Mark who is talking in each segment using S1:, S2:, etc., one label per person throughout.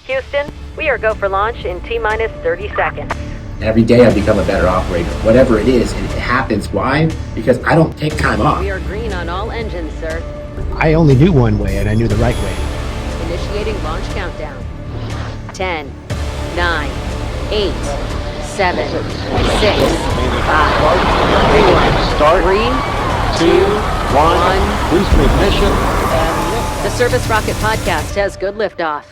S1: Houston, we are go for launch in T-minus 30 seconds.
S2: Every day I become a better operator, whatever it is, and it happens. Why? Because I don't take time off.
S1: We are green on all engines, sir.
S3: I only knew one way, and I knew the right way.
S1: Initiating launch countdown. 10, 9, 8, 7, 6, 5, 4, 3, 2, 1.
S4: Booster ignition.
S1: The Service Rocket Podcast has good liftoff.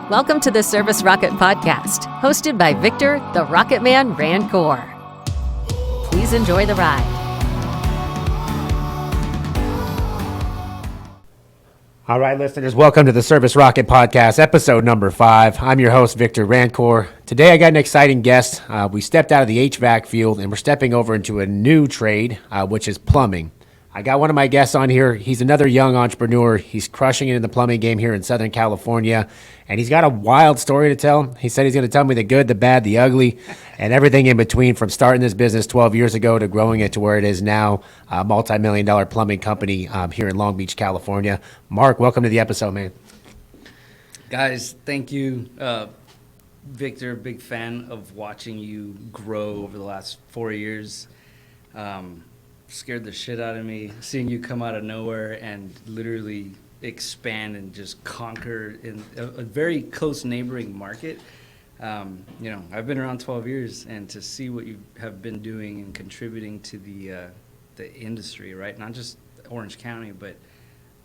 S1: Welcome to the Service Rocket Podcast, hosted by Victor, the Rocket Man Rancour. Please enjoy the ride.
S3: All right, listeners, welcome to the Service Rocket Podcast, episode number 5. I'm your host, Victor Rancour. Today, I got an exciting guest. We stepped out of the HVAC field, and we're stepping over into a new trade, which is plumbing. I got one of my guests on here. He's another young entrepreneur. He's crushing it in the plumbing game here in Southern California, and he's got a wild story to tell. He said he's going to tell me the good, the bad, the ugly, and everything in between, from starting this business 12 years ago to growing it to where it is now, a multi-million-dollar plumbing company here in Long Beach, California. Mark, welcome to the episode, man.
S5: Guys, thank you. Victor, big fan of watching you grow over the last 4 years. Scared the shit out of me seeing you come out of nowhere and literally expand and just conquer in a very close neighboring market. I've been around 12 years, and to see what you have been doing and contributing to the industry, right? Not just Orange County, but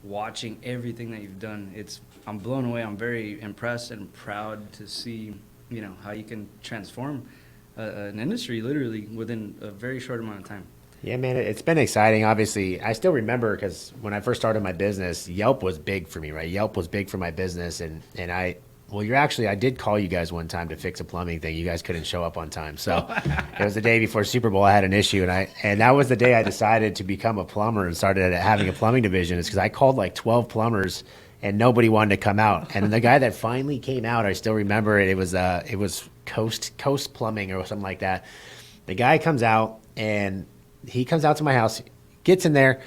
S5: watching everything that you've done. I'm blown away. I'm very impressed and proud to see, how you can transform an industry literally within a very short amount of time.
S3: Yeah, man, it's been exciting. Obviously, I still remember, because when I first started my business, Yelp was big for me, right? Yelp was big for my business, and I did call you guys one time to fix a plumbing thing. You guys couldn't show up on time, so it was the day before Super Bowl. I had an issue, and that was the day I decided to become a plumber and started having a plumbing division. It's because I called like 12 plumbers, and nobody wanted to come out. And the guy that finally came out, I still remember it. It was Coast Plumbing or something like that. The guy comes out, and he comes out to my house, gets in there,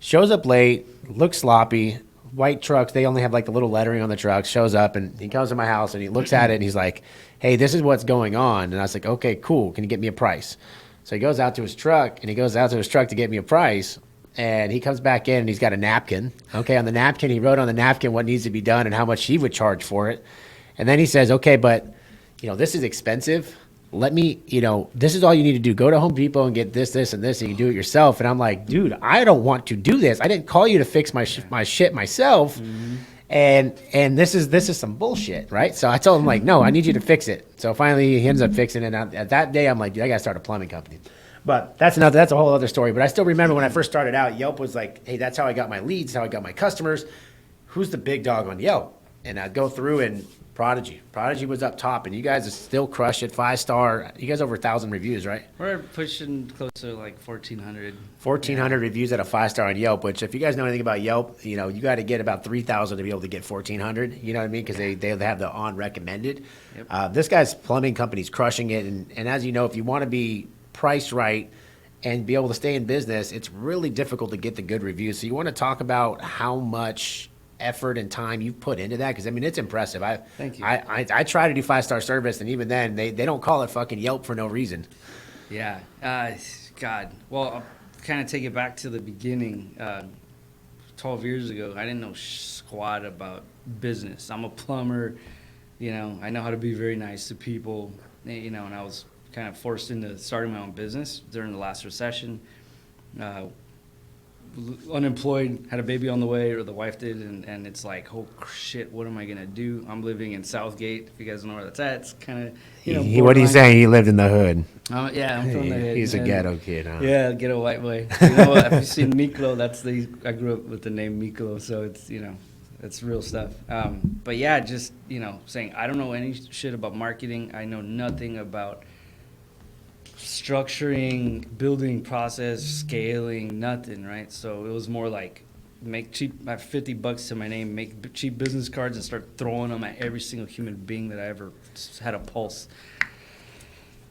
S3: shows up late, looks sloppy, white trucks. They only have like the little lettering on the trucks. Shows up, and he comes to my house, and he looks at it, and he's like, hey, this is what's going on. And I was like, okay, cool. Can you get me a price? So he goes out to his truck, to get me a price. And he comes back in, and he's got a napkin. Okay, on the napkin, he wrote on the napkin what needs to be done and how much he would charge for it. And then he says, okay, but, this is expensive. Let me, this is all you need to do. Go to Home Depot and get this, and this, and you can do it yourself. And I'm like, dude, I don't want to do this. I didn't call you to fix my shit myself. Mm-hmm. And this is some bullshit, right? So I told him, like, no, I need you to fix it. So finally he ends up fixing it. And at that day, I'm like, dude, I got to start a plumbing company. But that's a whole other story. But I still remember when I first started out, Yelp was like, hey, that's how I got my leads, how I got my customers. Who's the big dog on Yelp? And I'd go through, and Prodigy was up top, and you guys still crush it. 5-star. You guys over 1,000 reviews, right?
S5: We're pushing close to like 1,400.
S3: 1,400 reviews at a 5-star on Yelp, which if you guys know anything about Yelp, you got to get about 3,000 to be able to get 1,400. You know what I mean? Because they have the on recommended. Yep. This guy's plumbing company's crushing it. And as you know, if you want to be priced right and be able to stay in business, it's really difficult to get the good reviews. So you want to talk about how much effort and time you've put into that, because it's impressive.
S5: Thank you.
S3: I try to do 5-star service, and even then they don't call it fucking Yelp for no reason.
S5: Yeah. God. Well, I'll kind of take it back to the beginning. 12 years ago, I didn't know squat about business. I'm a plumber. I know how to be very nice to people. And I was kind of forced into starting my own business during the last recession. Unemployed, had a baby on the way, or the wife did, and it's like, oh shit, what am I gonna do? I'm living in Southgate. If you guys know where that's at, it's kind of
S3: what are you saying? He lived in the hood.
S5: Yeah, I'm from the hood.
S3: He's a ghetto kid, huh?
S5: Yeah, ghetto white boy. If you've seen Miklo, I grew up with the name Miklo, so it's it's real stuff. But yeah, just saying I don't know any shit about marketing. I know nothing about structuring, building process, scaling, nothing, right? So it was more like make cheap, I have $50 to my name, make cheap business cards and start throwing them at every single human being that I ever had a pulse.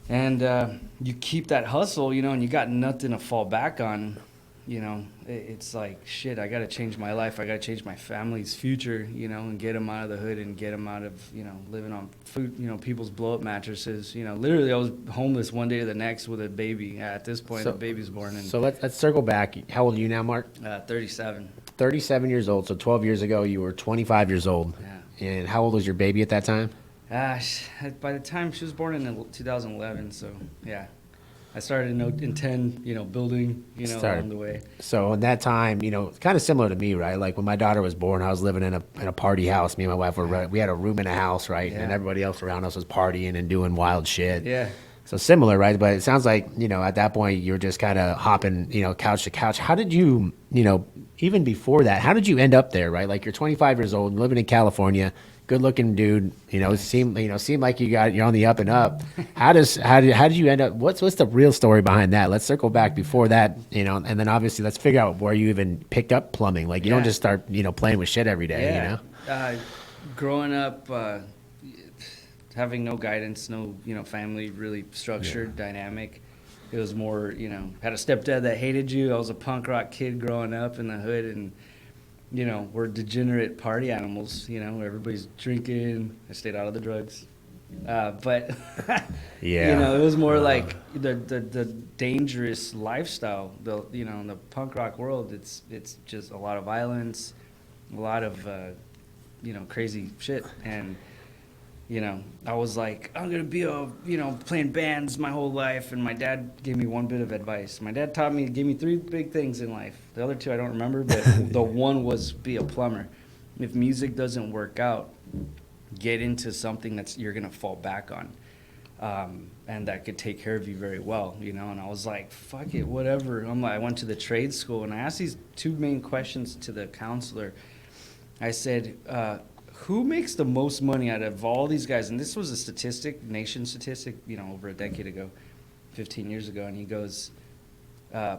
S5: And you keep that hustle, and you got nothing to fall back on. you know, it's like, shit, I got to change my life. I got to change my family's future, you know, and get them out of the hood and get them out of, you know, living on food, you know, people's blow-up mattresses. You know, literally I was homeless one day to the next with a baby. At this point, the baby's born. And
S3: so let's circle back. How old are you now, Mark?
S5: 37.
S3: 37 years old. So 12 years ago, you were 25 years old.
S5: Yeah.
S3: And how old was your baby at that time?
S5: By the time she was born in 2011, so yeah. I started in 10, you know, building, you know, along the way.
S3: So in that time, you know, kind of similar to me, right? Like when my daughter was born, I was living in a party house. Me and my wife we had a room in a house, right?
S5: Yeah.
S3: And everybody else around us was partying and doing wild shit.
S5: Yeah.
S3: So similar, right? But it sounds like, you know, at that point you were just kind of hopping, you know, couch to couch. How did you, you know, even before that, how did you end up there, right? Like you're 25 years old, living in California, good looking dude, you know, seemed like you're on the up and up. How did you end up, what's the real story behind that? Let's circle back before that, you know, and then obviously let's figure out where you even picked up plumbing. Like you don't just start, you know, playing with shit every day, you know?
S5: Growing up, having no guidance, no, you know, family really structured, dynamic. It was more, you know, had a stepdad that hated you. I was a punk rock kid growing up in the hood, and, you know, we're degenerate party animals, you know, everybody's drinking. I stayed out of the drugs. But, you know, it was more like the dangerous lifestyle. You know, in the punk rock world, it's just a lot of violence, a lot of, you know, crazy shit. And, you know, I was like, I'm going to be playing bands my whole life. And my dad gave me one bit of advice. My dad gave me 3 big things in life. The other 2 I don't remember, but the one was be a plumber. If music doesn't work out, get into something you're going to fall back on. And that could take care of you very well, you know. And I was like, fuck it, whatever. I went to the trade school and I asked these 2 main questions to the counselor. I said, who makes the most money out of all these guys? And this was a nation statistic, you know, over a decade ago, 15 years ago. And he goes,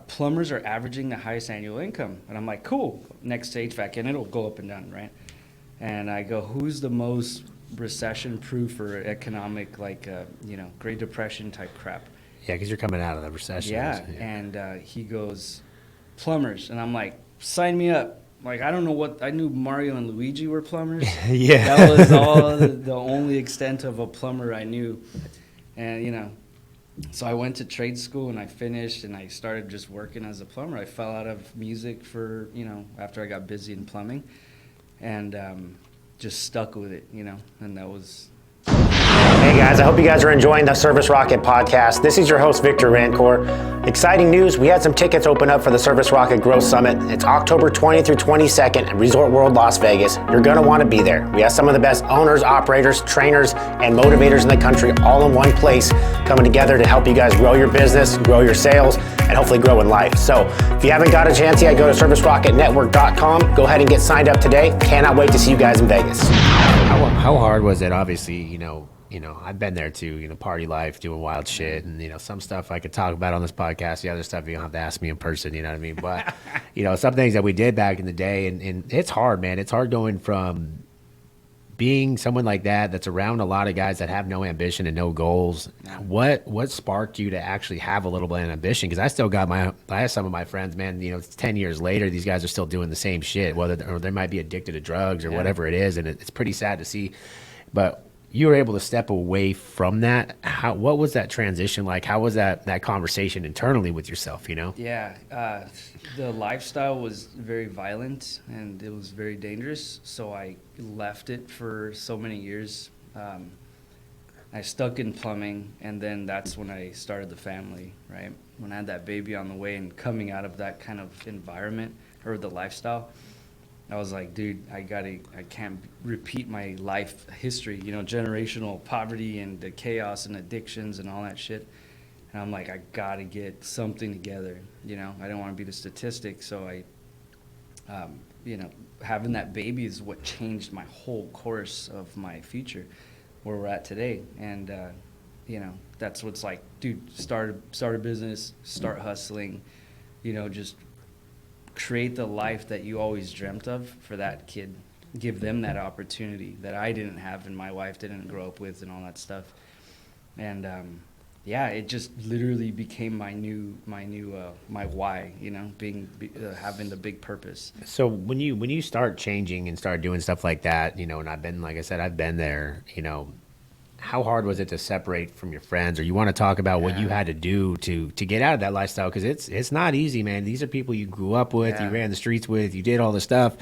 S5: plumbers are averaging the highest annual income. And I'm like, cool, next to HVAC, and it'll go up and down, right? And I go, who's the most recession-proof or economic, like, you know, Great Depression type crap?
S3: Yeah, because you're coming out of the recession.
S5: Yeah, and he goes, plumbers. And I'm like, sign me up. Like, I don't know what, I knew Mario and Luigi were plumbers.
S3: Yeah.
S5: That was all the only extent of a plumber I knew. And, you know, so I went to trade school and I finished and I started just working as a plumber. I fell out of music for, you know, after I got busy in plumbing, and just stuck with it, you know, and that was...
S4: Hey guys, I hope you guys are enjoying the Service Rocket podcast. This is your host, Victor Rancour. Exciting news, we had some tickets open up for the Service Rocket Growth Summit. It's October 20th through 22nd at Resort World Las Vegas. You're going to want to be there. We have some of the best owners, operators, trainers, and motivators in the country all in one place coming together to help you guys grow your business, grow your sales, and hopefully grow in life. So if you haven't got a chance yet, go to servicerocketnetwork.com. Go ahead and get signed up today. Cannot wait to see you guys in Vegas.
S3: How hard was it? Obviously, you know, I've been there too, you know, party life, doing wild shit. And, you know, some stuff I could talk about on this podcast. The other stuff you don't have to ask me in person, you know what I mean? But, you know, some things that we did back in the day, and it's hard, man. It's hard going from being someone like that's around a lot of guys that have no ambition and no goals. What sparked you to actually have a little bit of ambition? Because I have some of my friends, man, you know, it's 10 years later, these guys are still doing the same shit, or they might be addicted to drugs or whatever it is. And it's pretty sad to see. But you were able to step away from that. What was that transition like? How was that conversation internally with yourself, you know?
S5: Yeah, the lifestyle was very violent and it was very dangerous, so I left it for so many years. I stuck in plumbing, and then that's when I started the family, right? When I had that baby on the way and coming out of that kind of environment or the lifestyle, I was like, dude, I can't repeat my life history, you know, generational poverty and the chaos and addictions and all that shit. And I'm like, I gotta get something together, you know. I didn't want to be the statistic, so you know, having that baby is what changed my whole course of my future, where we're at today. And you know, that's what's like, dude, start a business, start hustling, you know, just create the life that you always dreamt of for that kid. Give them that opportunity that I didn't have and my wife didn't grow up with and all that stuff. And yeah, it just literally became my why, having the big purpose.
S3: So when you start changing and start doing stuff like that, and I've been, like I said, I've been there, how hard was it to separate from your friends? Or you want to talk about what you had to do to get out of that lifestyle? Because it's not easy, man. These are people you grew up with, you ran the streets with, you did all this stuff,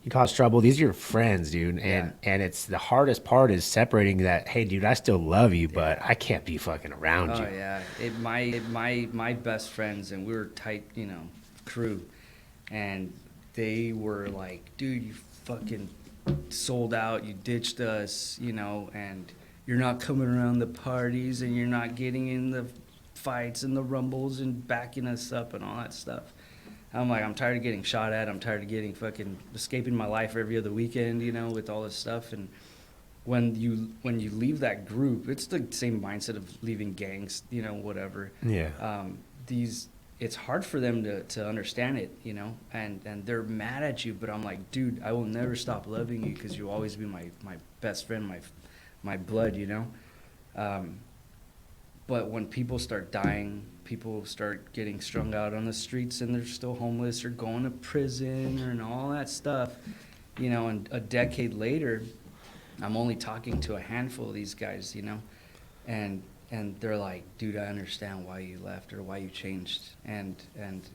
S3: you caused trouble. These are your friends, dude. And it's the hardest part is separating that. Hey, dude, I still love you, but I can't be fucking around you.
S5: Oh yeah, my best friends, and we were tight, crew, and they were like, dude, you fucking sold out, you ditched us, and you're not coming around the parties, and you're not getting in the fights and the rumbles and backing us up and all that stuff. I'm like, I'm tired of getting shot at. I'm tired of getting fucking escaping my life every other weekend, with all this stuff. And when you leave that group, it's the same mindset of leaving gangs, whatever.
S3: Yeah.
S5: It's hard for them to understand it, and they're mad at you. But I'm like, dude, I will never stop loving you because you'll always be my best friend, my blood, But when people start dying, people start getting strung out on the streets and they're still homeless or going to prison and all that stuff, and a decade later, I'm only talking to a handful of these guys, and they're like, dude, I understand why you left or why you changed. And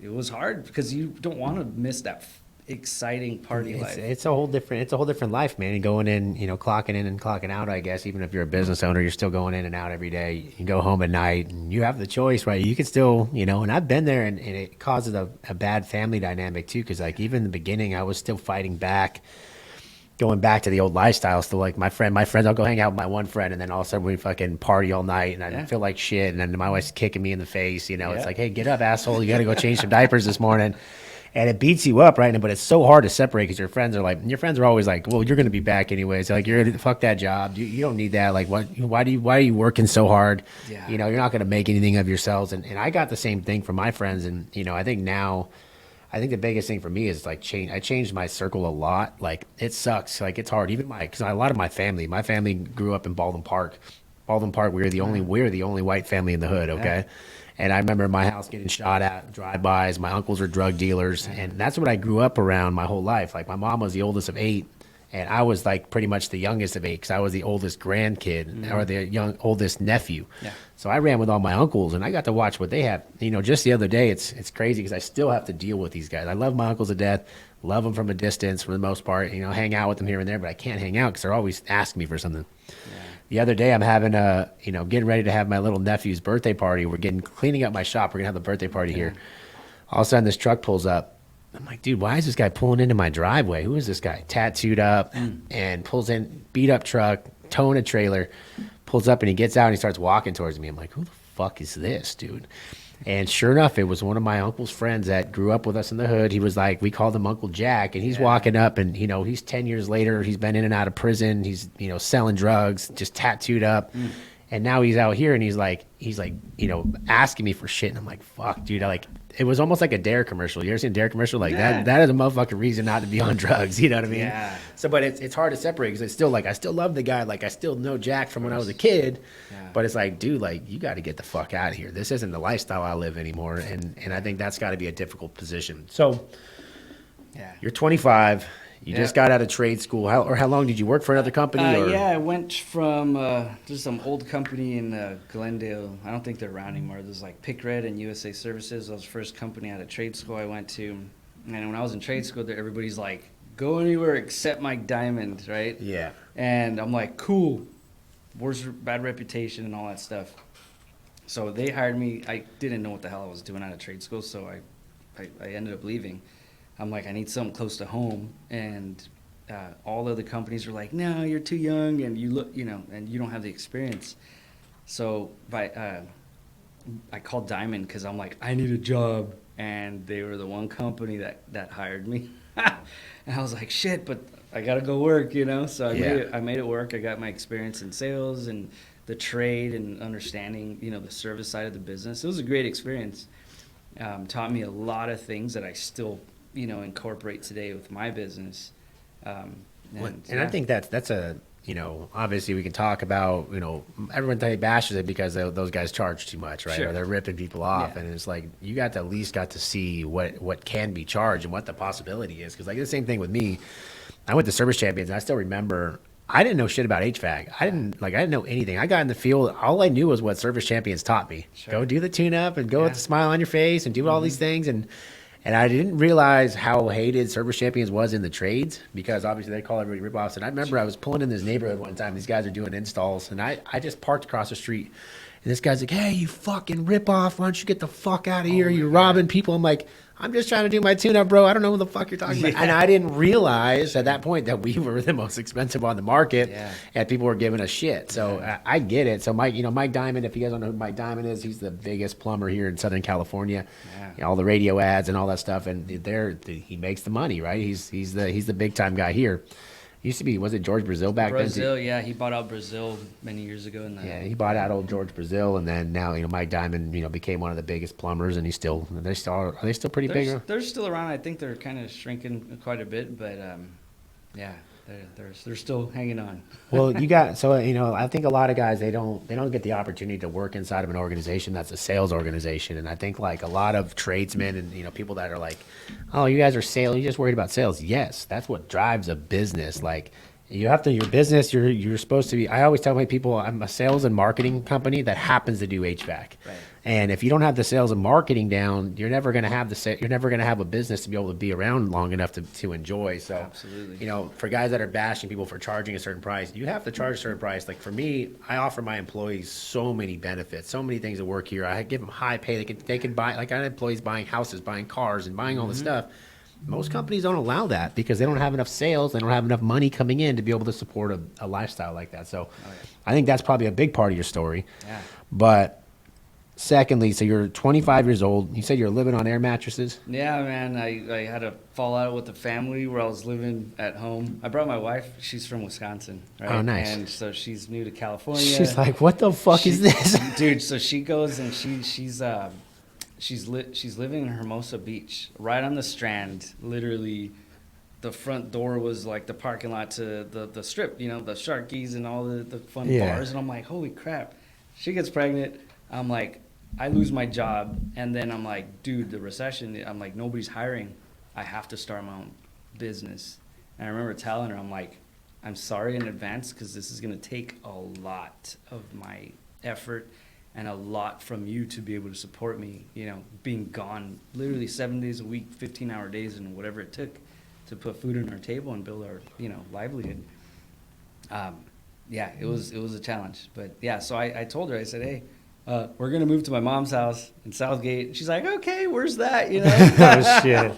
S5: it was hard because you don't want to miss that exciting party life.
S3: It's a whole different life, man. And going in, clocking in and clocking out, I guess. Even if you're a business owner, you're still going in and out every day. You go home at night and you have the choice, right? You can still, and I've been there and it causes a bad family dynamic too. Cause like even in the beginning, I was still fighting back, going back to the old lifestyle. Still like my friends, I'll go hang out with my one friend and then all of a sudden we fucking party all night and I feel like shit. And then my wife's kicking me in the face, It's like, hey, get up, asshole. You got to go change some diapers this morning. And it beats you up, right? But it's so hard to separate because your friends are always like, well, you're going to be back anyways. Like, fuck that job. You don't need that. Like, why are you working so hard?
S5: Yeah.
S3: You're not going to make anything of yourselves. And I got the same thing from my friends. And, I think the biggest thing for me is like I changed my circle a lot. Like it sucks. Like it's hard. Even because a lot of my family grew up in Baldwin Park. Baldwin Park, we were the only white family in the hood. Okay. Yeah. And I remember my house getting shot at, drive-bys. My uncles were drug dealers. And that's what I grew up around my whole life. Like my mom was the oldest of 8. And I was like pretty much the youngest of 8 because I was the oldest grandkid or the oldest nephew. Yeah. So I ran with all my uncles and I got to watch what they have. Just the other day, it's crazy because I still have to deal with these guys. I love my uncles to death, love them from a distance for the most part, hang out with them here and there, but I can't hang out because they're always asking me for something. Yeah. The other day I'm having getting ready to have my little nephew's birthday party. We're cleaning up my shop. We're going to have the birthday party here. All of a sudden this truck pulls up. I'm like, dude, why is this guy pulling into my driveway? Who is this guy? Tattooed up and pulls in, beat up truck, towing a trailer, pulls up and he gets out and he starts walking towards me. I'm like, who the fuck is this, dude? And sure enough, it was one of my uncle's friends that grew up with us in the hood. He was like, we called him Uncle Jack, and he's walking up and, he's 10 years later, he's been in and out of prison. He's, selling drugs, just tattooed up. And now he's out here and he's like, asking me for shit. And I'm like, fuck, dude. It was almost like a Dare commercial. You ever seen a Dare commercial? Like that is a motherfucking reason not to be on drugs. You know what I mean? Yeah. So, but it's hard to separate because it's still like, I still love the guy. Like I still know Jack from when I was a kid, but it's like, dude, like you got to get the fuck out of here. This isn't the lifestyle I live anymore. And I think that's got to be a difficult position. So you're 25. You just got out of trade school. How long did you work for another company?
S5: I went from just some old company in Glendale. I don't think they're around anymore. There's like Pick Red and USA Services. That was the first company out of trade school I went to. And when I was in trade school, everybody's like, go anywhere except Mike Diamond, right? Yeah. And I'm like, cool. Worst bad reputation and all that stuff. So they hired me. I didn't know what the hell I was doing out of trade school, so I ended up leaving. I'm like, I need something close to home, and all the other companies were like, no, you're too young, and you look, and you don't have the experience. So I called Diamond because I'm like, I need a job, and they were the one company that hired me. And I was like, shit, but I gotta go work, So I made it work. I got my experience in sales and the trade and understanding, the service side of the business. It was a great experience. Taught me a lot of things that I still incorporate today with my business.
S3: And I think that's a obviously we can talk about, everyone bashes it because those guys charge too much, right?
S5: Sure.
S3: Or they're ripping people off.
S5: Yeah.
S3: And it's like, you got to at least got to see what can be charged and what the possibility is. Because like the same thing with me, I went to Service Champions and I still remember I didn't know shit about HVAC. I didn't know anything. I got in the field. All I knew was what Service Champions taught me.
S5: Sure.
S3: Go do the tune-up and go with the smile on your face and do all these things. And I didn't realize how hated Service Champions was in the trades because obviously they call everybody rip-offs. And I remember I was pulling in this neighborhood one time. These guys are doing installs. And I just parked across the street. And this guy's like, hey, you fucking rip-off. Why don't you get the fuck out of here? You're robbing people. I'm like, I'm just trying to do my tune-up, bro. I don't know what the fuck you're talking about. And I didn't realize at that point that we were the most expensive on the market, and people were giving us shit. So I get it. So Mike Diamond, if you guys don't know who Mike Diamond is, he's the biggest plumber here in Southern California. All the radio ads and all that stuff, and he makes the money, right? He's the big time guy here. Used to be, was it George Brazil back then?
S5: Brazil, yeah, he bought out Brazil many years ago.
S3: He bought out old George Brazil, and then now Mike Diamond became one of the biggest plumbers, and are they still pretty big?
S5: They're still around. I think they're kind of shrinking quite a bit, but they're still hanging on.
S3: Well, I think a lot of guys they don't get the opportunity to work inside of an organization that's a sales organization, and I think like a lot of tradesmen and people that are like, oh, you guys are sales, you're just worried about sales. Yes, that's what drives a business. Like your business, you're supposed to be. I always tell my people, I'm a sales and marketing company that happens to do HVAC. Right. And if you don't have the sales and marketing down, you're never going to have a business to be able to be around long enough to enjoy. So,
S5: absolutely.
S3: For guys that are bashing people for charging a certain price, you have to charge a certain price. Like for me, I offer my employees so many benefits, so many things that work here. I give them high pay. They can buy, like I have employees buying houses, buying cars, and buying all this stuff. Most companies don't allow that because they don't have enough sales. They don't have enough money coming in to be able to support a lifestyle like that. So I think that's probably a big part of your story.
S5: Yeah.
S3: But secondly, so you're 25 years old. You said you're living on air mattresses?
S5: Yeah, man. I had a fallout with the family where I was living at home. I brought my wife. She's from Wisconsin, right?
S3: Oh, nice.
S5: And so she's new to California.
S3: She's like, what the fuck is this?
S5: Dude, so she goes and she's living in Hermosa Beach, right on the Strand. Literally, the front door was like the parking lot to the strip, the Sharkies and all the fun bars. And I'm like, holy crap. She gets pregnant. I'm like, I lose my job. And then I'm like, dude, the recession, I'm like, nobody's hiring. I have to start my own business. And I remember telling her, I'm like, I'm sorry in advance because this is going to take a lot of my effort and a lot from you to be able to support me, being gone literally 7 days a week, 15-hour days, and whatever it took to put food on our table and build our, livelihood. It was a challenge. But yeah, so I told her, I said, hey, we're going to move to my mom's house in Southgate. She's like, okay, where's that?
S3: Oh, shit.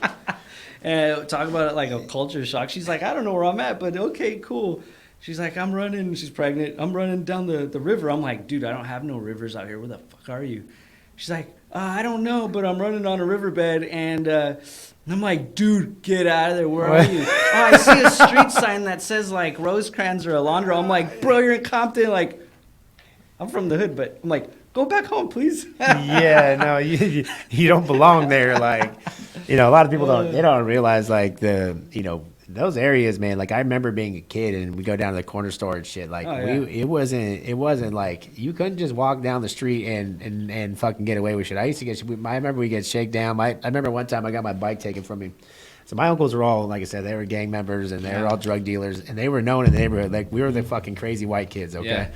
S5: And talk about it like a culture shock. She's like, I don't know where I'm at, but okay, cool. She's like, I'm running. She's pregnant. I'm running down the river. I'm like, dude, I don't have no rivers out here. Where the fuck are you? She's like, I don't know, but I'm running on a riverbed. And I'm like, dude, get out of there. Where are you? Oh, I see a street sign that says like Rosecrans or Alondra. I'm like, bro, you're in Compton. Like, I'm from the hood, but I'm like, go back home, please.
S3: Yeah, no, you don't belong there. Like, a lot of people don't realize like those areas, man. Like I remember being a kid and we go down to the corner store and shit. Like it wasn't like you couldn't just walk down the street and fucking get away with shit. I remember we get shaken down. I remember one time I got my bike taken from me. So my uncles were all, like I said, they were gang members and they were all drug dealers and they were known in the neighborhood. Like we were the fucking crazy white kids, okay? Yeah.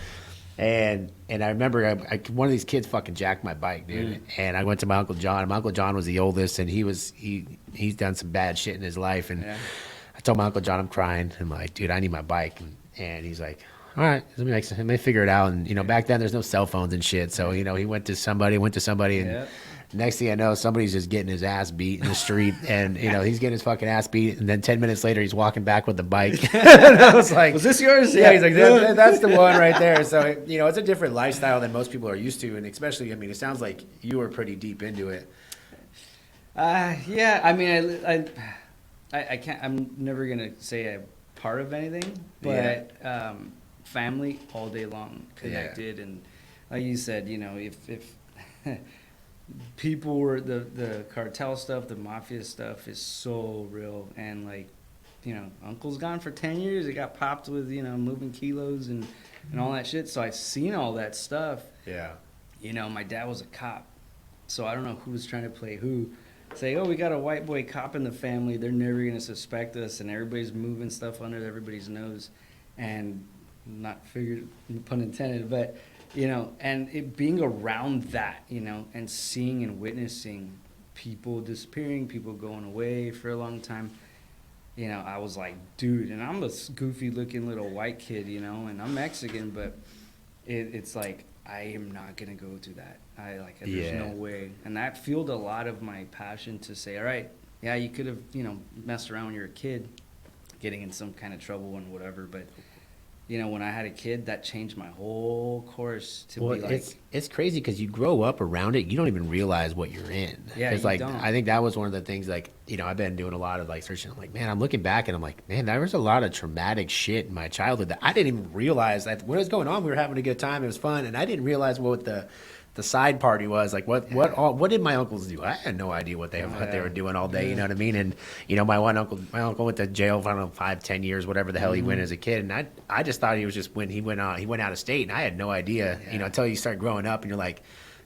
S3: And I remember one of these kids fucking jacked my bike, dude. And I went to my Uncle John. And my Uncle John was the oldest, and he's done some bad shit in his life. And I told my Uncle John, I'm crying. I'm like, dude, I need my bike. And he's like, all right, let me figure it out. And back then there's no cell phones and shit. So he went to somebody, and next thing I know, somebody's just getting his ass beat in the street, and he's getting his fucking ass beat, and then 10 minutes later he's walking back with the bike. And I was like,
S5: was this yours?
S3: Yeah, he's like, that's the one right there. So it's a different lifestyle than most people are used to, and especially, it sounds like you were pretty deep into it.
S5: Yeah, I mean, I can't. I'm never gonna say I'm part of anything, but family all day long, connected, and like you said, if people were the cartel stuff, the mafia stuff is so real, and like uncle's gone for 10 years. He got popped with, moving kilos and all that shit. So I've seen all that stuff.
S3: Yeah.
S5: My dad was a cop. So I don't know who was trying to play who. Say, oh, we got a white boy cop in the family. They're never going to suspect us. And everybody's moving stuff under everybody's nose. And not figured, pun intended, but, and it being around that, and seeing and witnessing people disappearing, people going away for a long time, I was like, dude, and I'm a goofy looking little white kid, and I'm Mexican, but it's like, I am not going to go through that. There's no way. And that fueled a lot of my passion to say, all right, yeah, you could have, messed around when you were a kid, getting in some kind of trouble and whatever, but when I had a kid, that changed my whole course to be like...
S3: It's crazy because you grow up around it, you don't even realize what you're in.
S5: Yeah, you don't.
S3: I think that was one of the things, I've been doing a lot of, searching. I'm like, man, I'm looking back and I'm like, man, there was a lot of traumatic shit in my childhood that I didn't even realize that what was going on. We were having a good time. It was fun. And I didn't realize what the side party was. Like, what did my uncles do? I had no idea what they were doing all day, you know what I mean? And, my uncle went to jail for, I don't know, 5-10 years, whatever the hell he went as a kid. And I just thought he was just when he went out of state, and I had no idea, until you start growing up and you're like,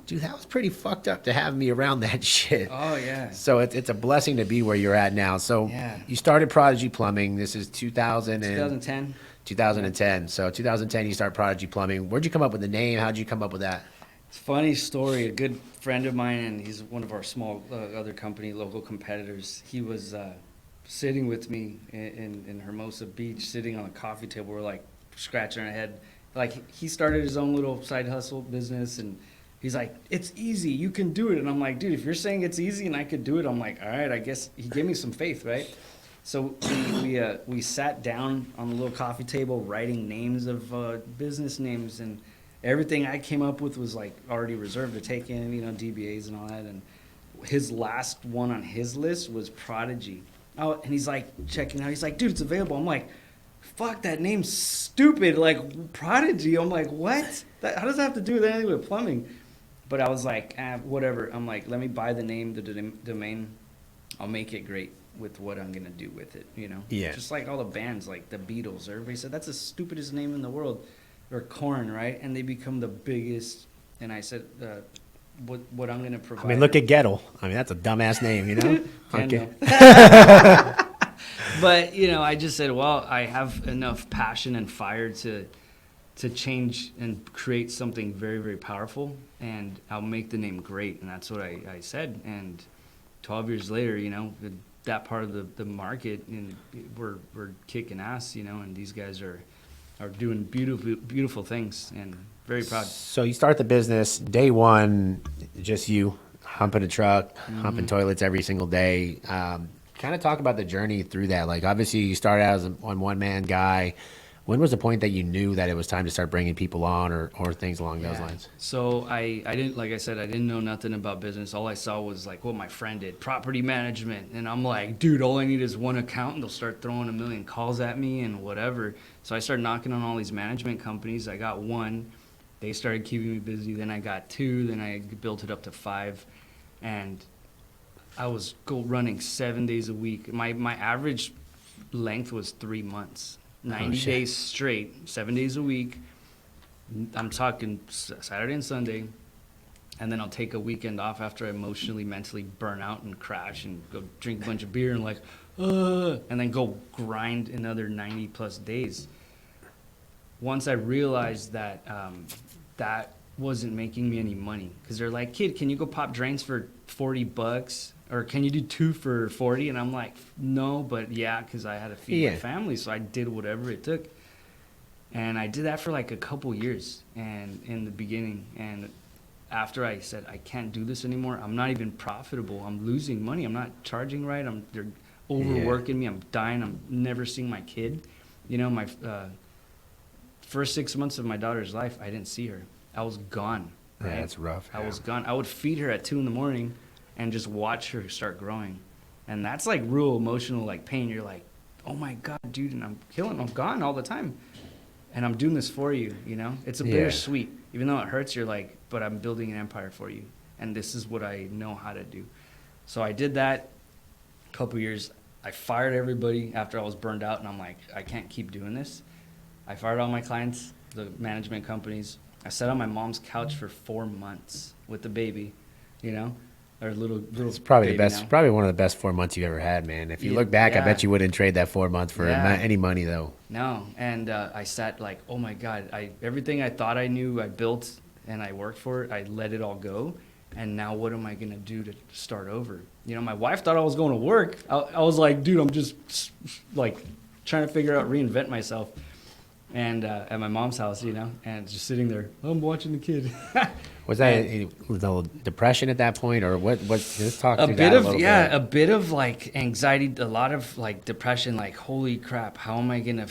S3: dude, that was pretty fucked up to have me around that shit.
S5: Oh, yeah.
S3: So it's a blessing to be where you're at now. So you started Prodigy Plumbing. This is
S5: 2010.
S3: 2010. So 2010, you start Prodigy Plumbing. Where'd you come up with the name? How'd you come up with that?
S5: It's a funny story. A good friend of mine, and he's one of our small other company, local competitors. He was sitting with me in Hermosa Beach, sitting on a coffee table. We're like scratching our head. Like, he started his own little side hustle business, and he's like, it's easy, you can do it. And I'm like, dude, if you're saying it's easy and I could do it, I'm like, all right, I guess. He gave me some faith, right? So we sat down on the little coffee table writing names of business names, and everything I came up with was like already reserved to take in, DBAs and all that. And his last one on his list was Prodigy. Oh, and he's like checking out. He's like, dude, it's available. I'm like, fuck, that name's stupid. Like, Prodigy. I'm like, what? How does that have to do with anything with plumbing? But I was like, whatever. I'm like, let me buy the name, the domain. I'll make it great with what I'm going to do with it,
S3: Yeah.
S5: Just like all the bands, like the Beatles. Everybody said, that's the stupidest name in the world. Or Korn, right? And they become the biggest. And I said, what I'm going to provide.
S3: I mean, look at Gettle. I mean, that's a dumbass name, Okay.
S5: But, I just said, well, I have enough passion and fire to change and create something very, very powerful, and I'll make the name great. And that's what I said. And 12 years later, that part of the market, and we're kicking ass, and these guys are doing beautiful things, and very proud.
S3: So you start the business, day one, just you humping a truck, humping toilets every single day. Kind of talk about the journey through that. Like, obviously you started out as a one-man guy. When was the point that you knew that it was time to start bringing people on or things along those lines?
S5: So I didn't, like I said, I didn't know nothing about business. All I saw was like what my friend did, property management. And I'm like, dude, all I need is one accountant. They'll start throwing a million calls at me and whatever. So I started knocking on all these management companies. I got one. They started keeping me busy. Then I got two. Then I built it up to 5. And I was running 7 days a week. My average length was 3 months. 90 days straight, 7 days a week. I'm talking Saturday and Sunday. And then I'll take a weekend off after I emotionally, mentally burn out and crash and go drink a bunch of beer and and then go grind another 90 plus days. Once I realized that that wasn't making me any money, because they're like, kid, can you go pop drains for $40? Or can you do 2 for 40? And I'm like, no, but yeah, because I had to feed my family, so I did whatever it took. And I did that for like a couple years, and in the beginning. And after I said, I can't do this anymore, I'm not even profitable. I'm losing money. I'm not charging right. They're overworking me. I'm dying. I'm never seeing my kid. My first 6 months of my daughter's life, I didn't see her. I was gone. Right?
S3: Yeah, that's rough.
S5: I was gone. I would feed her at 2 a.m. and just watch her start growing. And that's like real emotional, like pain. You're like, oh my God, dude, and I'm gone all the time. And I'm doing this for you, It's a bittersweet. Even though it hurts, you're like, but I'm building an empire for you. And this is what I know how to do. So I did that a couple years. I fired everybody after I was burned out, and I'm like, I can't keep doing this. I fired all my clients, the management companies. I sat on my mom's couch for 4 months with the baby, you know, or little.
S3: It's probably the
S5: baby
S3: best,
S5: now.
S3: probably one of the best 4 months you ever had, man. If you look back, I bet you wouldn't trade that 4 months for any money, though.
S5: No, and I sat like, oh my God, everything I thought I knew, I built and I worked for it, I let it all go. And now what am I going to do to start over? You know, my wife thought I was going to work. I was like, dude, I'm just like trying to figure out, reinvent myself. And at my mom's house, you know, and just sitting there, I'm watching the kid.
S3: Was that a little depression at that point, or what? Let's talk
S5: a
S3: through
S5: bit
S3: that
S5: of
S3: a little bit.
S5: a bit of like anxiety, a lot of like depression, like holy crap, how am I gonna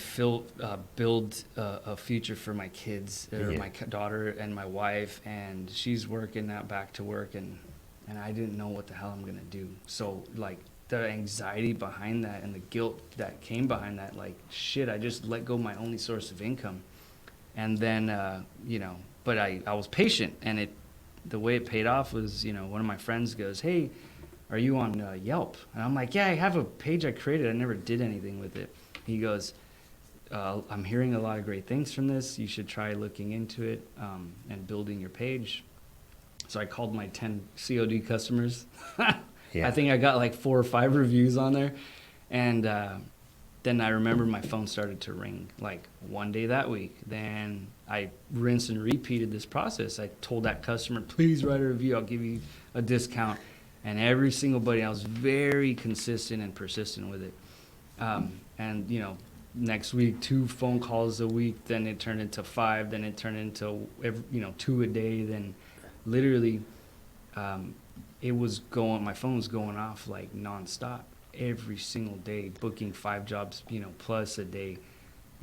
S5: build a future for my kids, or my daughter and my wife, and she's working out back to work, and I didn't know what the hell I'm gonna do. So like the anxiety behind that and the guilt that came behind that, like shit, I just let go of my only source of income, and then you know. But I was patient, and the way it paid off was, you know, one of my friends goes, hey, are you on Yelp? And I'm like, yeah, I have a page I created. I never did anything with it. He goes, I'm hearing a lot of great things from this. You should try looking into it and building your page. So I called my 10 COD customers. I think I got like 4 or 5 reviews on there. And then I remember my phone started to ring like one day that week. Then I rinsed and repeated this process. I told that customer, please write a review. I'll give you a discount. And every single buddy, I was very consistent and persistent with it. And, you know, next week, 2 phone calls a week. Then it turned into 5. Then it turned into, 2 a day. Then literally it was going, my phone was going off like nonstop. Every single day, booking 5 jobs, you know, plus a day,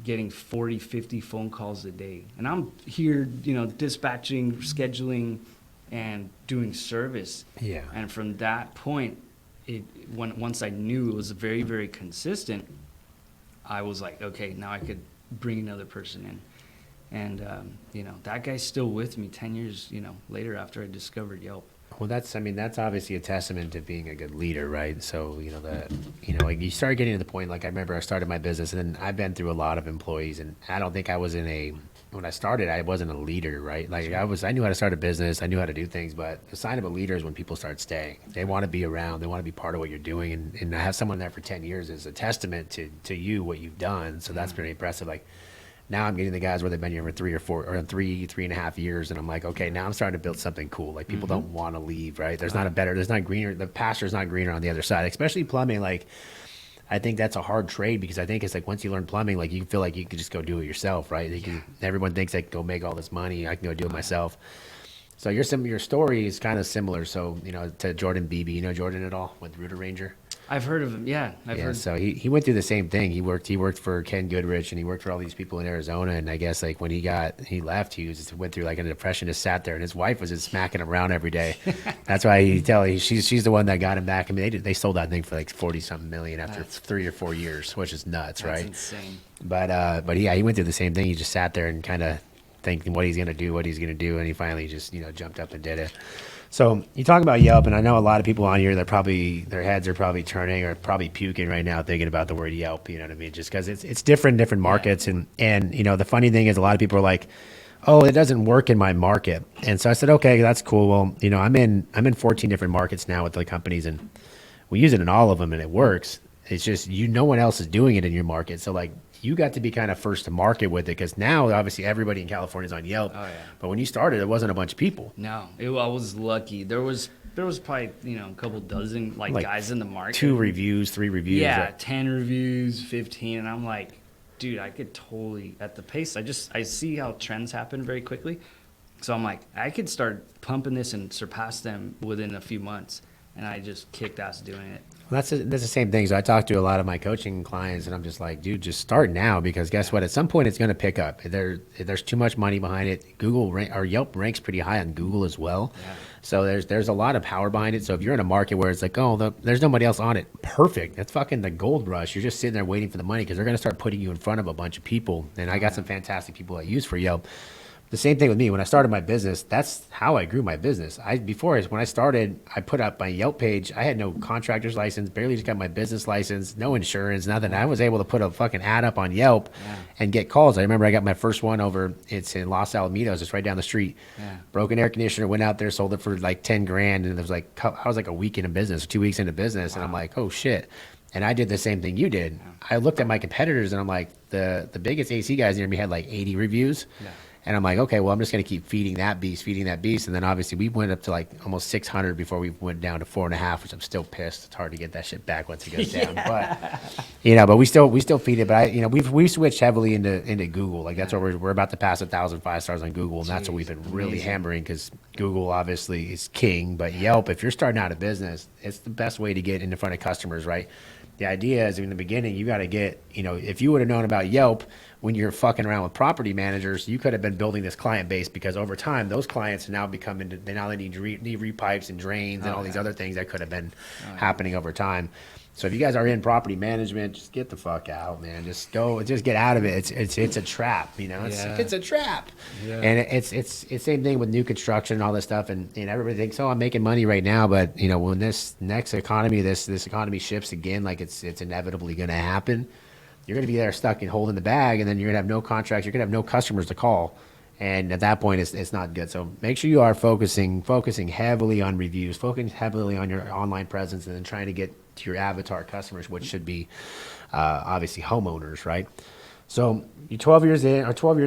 S5: getting 40, 50 phone calls a day. And I'm here, you know, dispatching, scheduling, and doing service. Yeah. And from that point, once I knew it was very, very consistent, I was like, okay, now I could bring another person in. And, you know, that guy's still with me 10 years, you know, later after I discovered Yelp.
S3: Well, that's obviously a testament to being a good leader, right? So, you know, like you start getting to the point, like I remember I started my business, and then I've been through a lot of employees, and I don't think I was when I started, I wasn't a leader, right? Like I knew how to start a business, I knew how to do things, but the sign of a leader is when people start staying. They want to be around, they want to be part of what you're doing, and to have someone there for 10 years is a testament to you, what you've done. So that's pretty impressive. Like, now I'm getting the guys where they've been here for 3 or 4 or 3.5 years, and I'm like, okay, now I'm starting to build something cool. Like people don't want to leave, right? There's not greener. The pasture's not greener on the other side, especially plumbing. Like, I think that's a hard trade, because I think it's like once you learn plumbing, like you feel like you could just go do it yourself, right? Everyone thinks like, go make all this money, I can go do it myself. So your story is kind of similar. So, you know, to Jordan Beebe, you know Jordan at all with Rooter Ranger?
S5: I've heard of him. Yeah, I've heard.
S3: So he went through the same thing. He worked for Ken Goodrich, and he worked for all these people in Arizona. And I guess like when he left, went through like a depression, just sat there, and his wife was just smacking him around every day. That's why she's the one that got him back. I mean, they sold that thing for like 40-something million after 3 or 4 years, which is nuts, right?
S5: That's insane.
S3: But yeah, he went through the same thing. He just sat there and kind of thinking what he's gonna do, and he finally just, you know, jumped up and did it. So you talk about Yelp, and I know a lot of people on here that their heads are probably turning or probably puking right now thinking about the word Yelp. You know what I mean? Just because it's different markets, and you know the funny thing is a lot of people are like, oh, it doesn't work in my market, and so I said, okay, that's cool. Well, you know, I'm in 14 different markets now with the companies, and we use it in all of them, and it works. It's just no one else is doing it in your market, so like. You got to be kind of first to market with it, because now obviously everybody in California is on Yelp. Oh, yeah. But when you started, it wasn't a bunch of people.
S5: No, I was lucky. There was probably, you know, a couple dozen like guys in the market.
S3: 2 reviews, 3 reviews.
S5: Yeah, 10 reviews, 15, and I'm like, dude, I could totally, at the pace, I see how trends happen very quickly. So I'm like, I could start pumping this and surpass them within a few months, and I just kicked ass doing it.
S3: Well, that's the same thing. So I talk to a lot of my coaching clients, and I'm just like, dude, just start now, because guess what? At some point, it's going to pick up. There's too much money behind it. Yelp ranks pretty high on Google as well. Yeah. So there's a lot of power behind it. So if you're in a market where it's like, oh, there's nobody else on it, perfect. That's fucking the gold rush. You're just sitting there waiting for the money, because they're going to start putting you in front of a bunch of people. And I got some fantastic people I use for Yelp. the same thing with me. When I started my business, that's how I grew my business. When I started, I put up my Yelp page. I had no contractor's license, barely just got my business license, no insurance, nothing. I was able to put a fucking ad up on Yelp and get calls. I remember I got my first one over. It's in Los Alamitos. It's right down the street. Yeah. Broken air conditioner. Went out there, sold it for like 10 grand, and it was like I was like a week into business, 2 weeks into business, and I'm like, oh shit. And I did the same thing you did. I looked at my competitors, and I'm like, the biggest AC guys near me had like 80 reviews. Yeah. And I'm like, okay, well, I'm just going to keep feeding that beast. And then obviously we went up to like almost 600 before we went down to 4.5, which I'm still pissed. It's hard to get that shit back once it goes down. But, but we still feed it. But we've switched heavily into Google. Like that's where we're about to pass 1,000 5-stars on Google. And that's what we've been really hammering because Google obviously is king. But Yelp, if you're starting out a business, it's the best way to get in front of customers, right? The idea is in the beginning, you got to get, if you would have known about Yelp when you're fucking around with property managers, you could have been building this client base because over time, those clients now they need repipes and drains and all these other things that could have been happening over time. So if you guys are in property management, just get the fuck out, man. Just get out of it. It's a trap, It's a trap. Yeah. And it's same thing with new construction and all this stuff. And everybody thinks, oh, I'm making money right now, but when this next economy, this economy shifts again, like it's inevitably going to happen. You're going to be there stuck and holding the bag, and then you're going to have no contracts. You're going to have no customers to call. And at that point, it's not good. So make sure you are focusing heavily on reviews, focusing heavily on your online presence, and then trying to get to your avatar customers, which should be obviously homeowners, right? So you're 12 years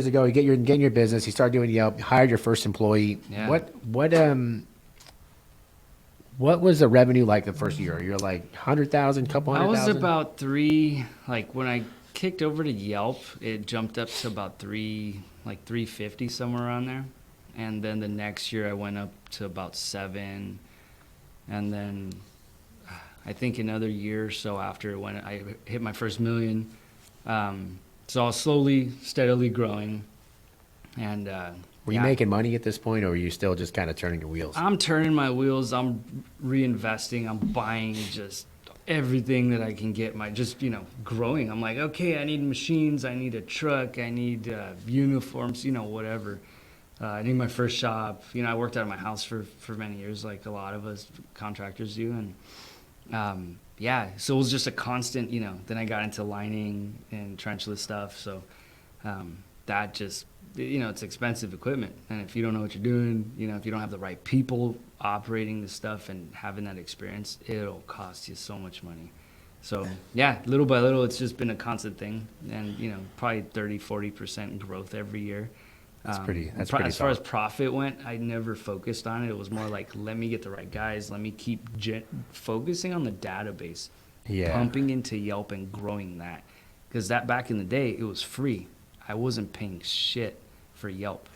S3: ago, you get your business, you start doing Yelp, you hired your first employee. Yeah. What was the revenue like the first year? You're like 100,000, couple hundred thousand?
S5: I was about 3, like when I kicked over to Yelp, it jumped up to about 350, somewhere around there. And then the next year I went up to about 7. And then I think another year or so after when I hit my first million. So I was slowly, steadily growing. And
S3: were you making money at this point, or were you still just kind of turning your wheels?
S5: I'm turning my wheels. I'm reinvesting. I'm buying just everything that I can get. Growing. I'm like, okay, I need machines. I need a truck. I need uniforms, whatever. I need my first shop. I worked out of my house for many years, like a lot of us contractors do. And so it was just a constant, then I got into lining and trenchless stuff. So that just, it's expensive equipment. And if you don't know what you're doing, if you don't have the right people operating the stuff and having that experience, it'll cost you so much money. So little by little, it's just been a constant thing. And, probably 30-40% growth every year.
S3: That's pretty
S5: as far as profit went, I never focused on it. It was more like, let me get the right guys. Let me keep focusing on the database, pumping into Yelp and growing that. Because that back in the day, it was free. I wasn't paying shit for Yelp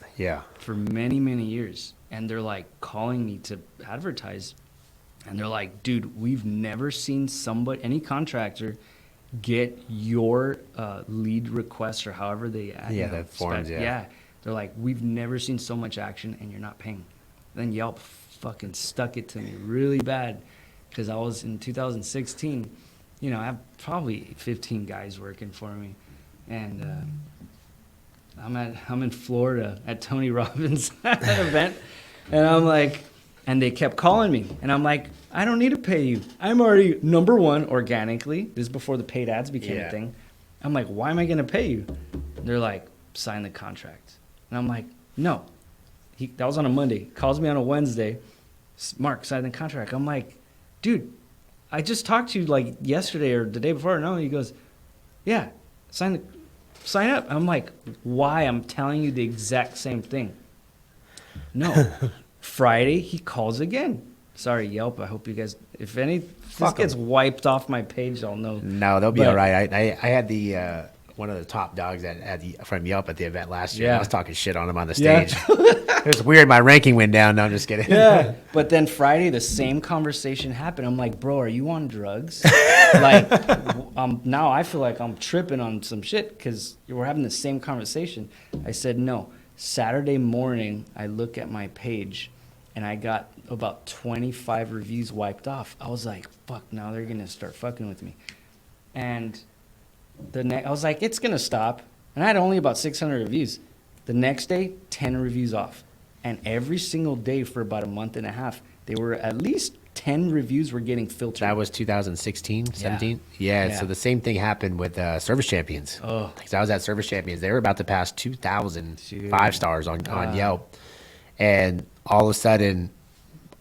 S5: for many, many years. And they're like calling me to advertise. And they're like, dude, we've never seen any contractor get your lead request or however they
S3: that forms,
S5: They're like, we've never seen so much action and you're not paying. Then Yelp fucking stuck it to me really bad because I was in 2016, I have probably 15 guys working for me. And I'm in Florida at Tony Robbins' event. And I'm like, and they kept calling me. And I'm like, I don't need to pay you. I'm already number one organically. This is before the paid ads became a thing. I'm like, why am I going to pay you? They're like, sign the contract. And I'm like, no. That was on a Monday. Calls me on a Wednesday. Mark, sign the contract. I'm like, dude, I just talked to you like yesterday or the day before. No, he goes, yeah, sign up. I'm like, why? I'm telling you the exact same thing. No. Friday, he calls again. Sorry, Yelp. I hope you guys, if this gets wiped off my page, I'll know.
S3: No, they'll be all right. I had one of the top dogs from Yelp at the event last year. I was talking shit on him on the stage. It was weird. My ranking went down. No, I'm just kidding.
S5: Yeah. But then Friday, the same conversation happened. I'm like, bro, are you on drugs? Like, now I feel like I'm tripping on some shit because we're having the same conversation. I said, no. Saturday morning, I look at my page, and I got about 25 reviews wiped off. I was like, fuck, now they're going to start fucking with me. And I was like, it's going to stop. And I had only about 600 reviews. The next day, 10 reviews off. And every single day for about a month and a half, they were at least 10 reviews were getting filtered.
S3: That was 2016, 17? Yeah, so the same thing happened with Service Champions.
S5: Oh.
S3: Because I was at Service Champions. They were about to pass 2,000 5-stars on Yelp. And all of a sudden,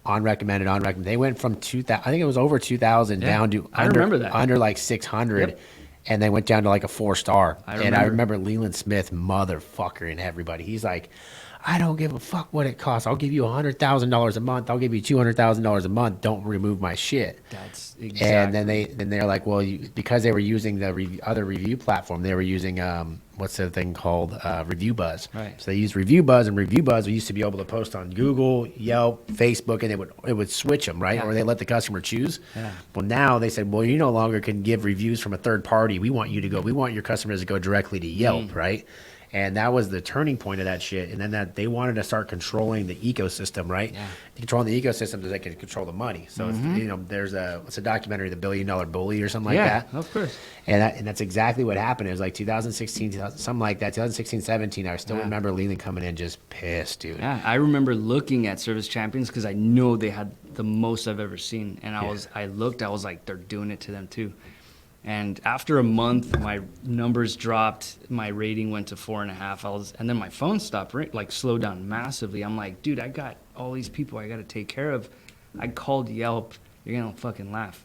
S3: unrecommended, they went from 2,000, I think it was over 2,000 down to under like 600. Yep. And they went down to like a 4-star. And I remember Leland Smith motherfuckering everybody. He's like, I don't give a fuck what it costs. I'll give you $100,000 a month. I'll give you $200,000 a month. Don't remove my shit.
S5: That's exactly.
S3: And then they're like, well, because they were using the other review platform, they were using what's the thing called Review Buzz.
S5: Right.
S3: So they used Review Buzz, and Review Buzz used to be able to post on Google, Yelp, Facebook, and it would switch them, right? Yeah. Or they let the customer choose. Yeah. Well, now they said, well, you no longer can give reviews from a third party. We want your customers to go directly to Yelp, right? And that was the turning point of that shit. And then that they wanted to start controlling the ecosystem, right? Yeah. Controlling the ecosystem so they can control the money. So it's, there's it's a documentary, The $1 Billion Bully or something like that.
S5: Yeah, of course.
S3: And that's exactly what happened. It was like 2016, something like that. 2016, 17. I still remember Leland coming in just pissed, dude.
S5: Yeah, I remember looking at Service Champions because I know they had the most I've ever seen. And I was like, they're doing it to them too. And after a month, my numbers dropped. My rating went to 4.5. And then my phone stopped, slowed down massively. I'm like, dude, I got all these people I got to take care of. I called Yelp. You're going to fucking laugh.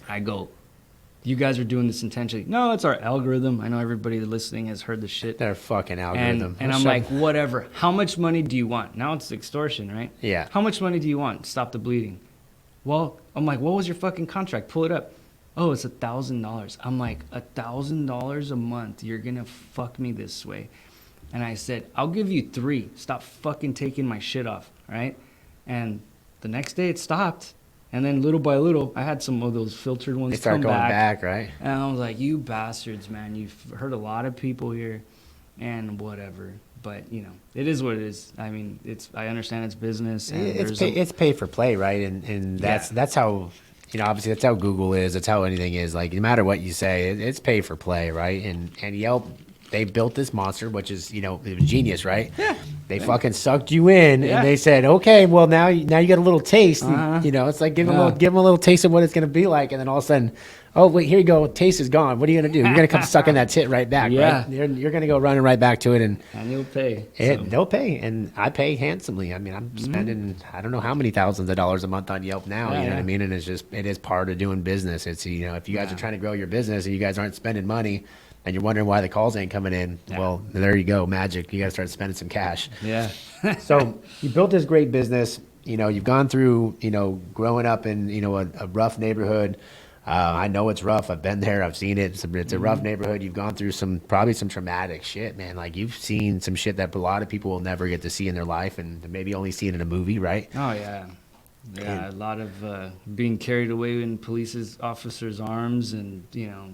S5: I go, you guys are doing this intentionally. No, it's our algorithm. I know everybody listening has heard the shit.
S3: Their fucking algorithm.
S5: And I'm like, whatever. How much money do you want? Now it's extortion, right?
S3: Yeah.
S5: How much money do you want? Stop the bleeding. Well, I'm like, what was your fucking contract? Pull it up. Oh, it's $1,000. I'm like, $1,000 a month? You're going to fuck me this way? And I said, I'll give you 3. Stop fucking taking my shit off, right? And the next day it stopped. And then little by little, I had some of those filtered ones
S3: they start going back, right?
S5: And I was like, you bastards, man. You've hurt a lot of people here and whatever. But, it is what it is. I mean, I understand it's business. And
S3: it's pay for play, right? And that's how... obviously that's how Google is. That's how anything is. Like, no matter what you say, it's pay for play, right? And Yelp, they built this monster, which is, it was genius, right? Yeah. They fucking sucked you in, and they said, okay, well now you get a little taste. It's like give them a little taste of what it's gonna be like, and then all of a sudden, oh wait, here you go, taste is gone. What are you gonna do? You're gonna come sucking that tit right back, right? You're gonna go running right back to it, and
S5: you'll pay.
S3: They'll pay, and I pay handsomely. I mean, I'm spending I don't know how many thousands of dollars a month on Yelp now. You know what I mean? And it is part of doing business. It's if you guys are trying to grow your business and you guys aren't spending money, and you're wondering why the calls ain't coming in, well, there you go, magic. You got to start spending some cash.
S5: Yeah.
S3: So you built this great business. You've gone through, growing up in, a rough neighborhood. I know it's rough. I've been there. I've seen it. It's a rough neighborhood. You've gone through probably some traumatic shit, man. Like, you've seen some shit that a lot of people will never get to see in their life, and maybe only see it in a movie, right?
S5: Oh, yeah. Yeah, a lot of being carried away in police officers' arms, and,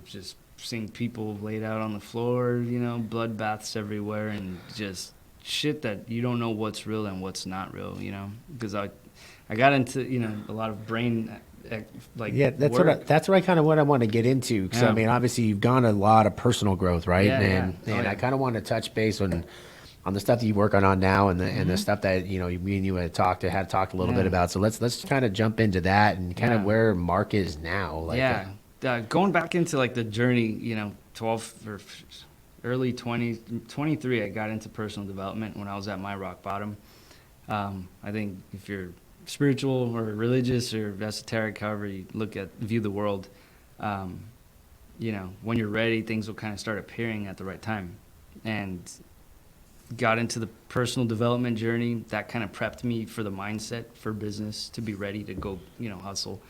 S5: just seeing people laid out on the floor, bloodbaths everywhere, and just shit that you don't know what's real and what's not real, because I got into, a lot of brain
S3: that's what I want to get into, because I mean, obviously you've gone a lot of personal growth, right? I kind of want to touch base on the stuff that you work on now, and the stuff that me and you had talked a little bit about. So let's kind of jump into that and kind of where Mark is now.
S5: Going back into the journey, 12 or early 20s, 23, I got into personal development when I was at my rock bottom. I think if you're spiritual or religious or esoteric, however you view the world, when you're ready, things will kind of start appearing at the right time. And got into the personal development journey. That kind of prepped me for the mindset for business, to be ready to go, hustle.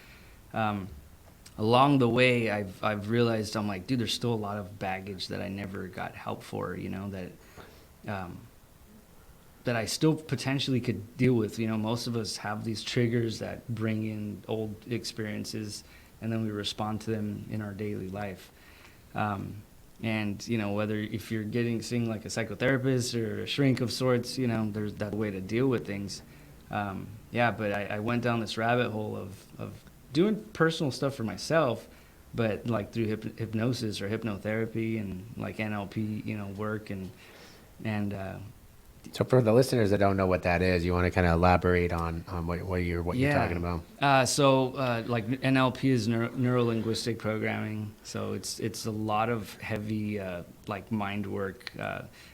S5: Along the way, I've realized, I'm like, dude, there's still a lot of baggage that I never got help for, that I still potentially could deal with. Most of us have these triggers that bring in old experiences, and then we respond to them in our daily life. And, whether if you're seeing like a psychotherapist or a shrink of sorts, there's that way to deal with things. But I went down this rabbit hole of doing personal stuff for myself, but like through hypnosis or hypnotherapy and like NLP, work, and And
S3: So for the listeners that don't know what that is, you want to kind of elaborate on what you're talking about?
S5: Like NLP is neuro-linguistic programming. So it's a lot of heavy like mind work.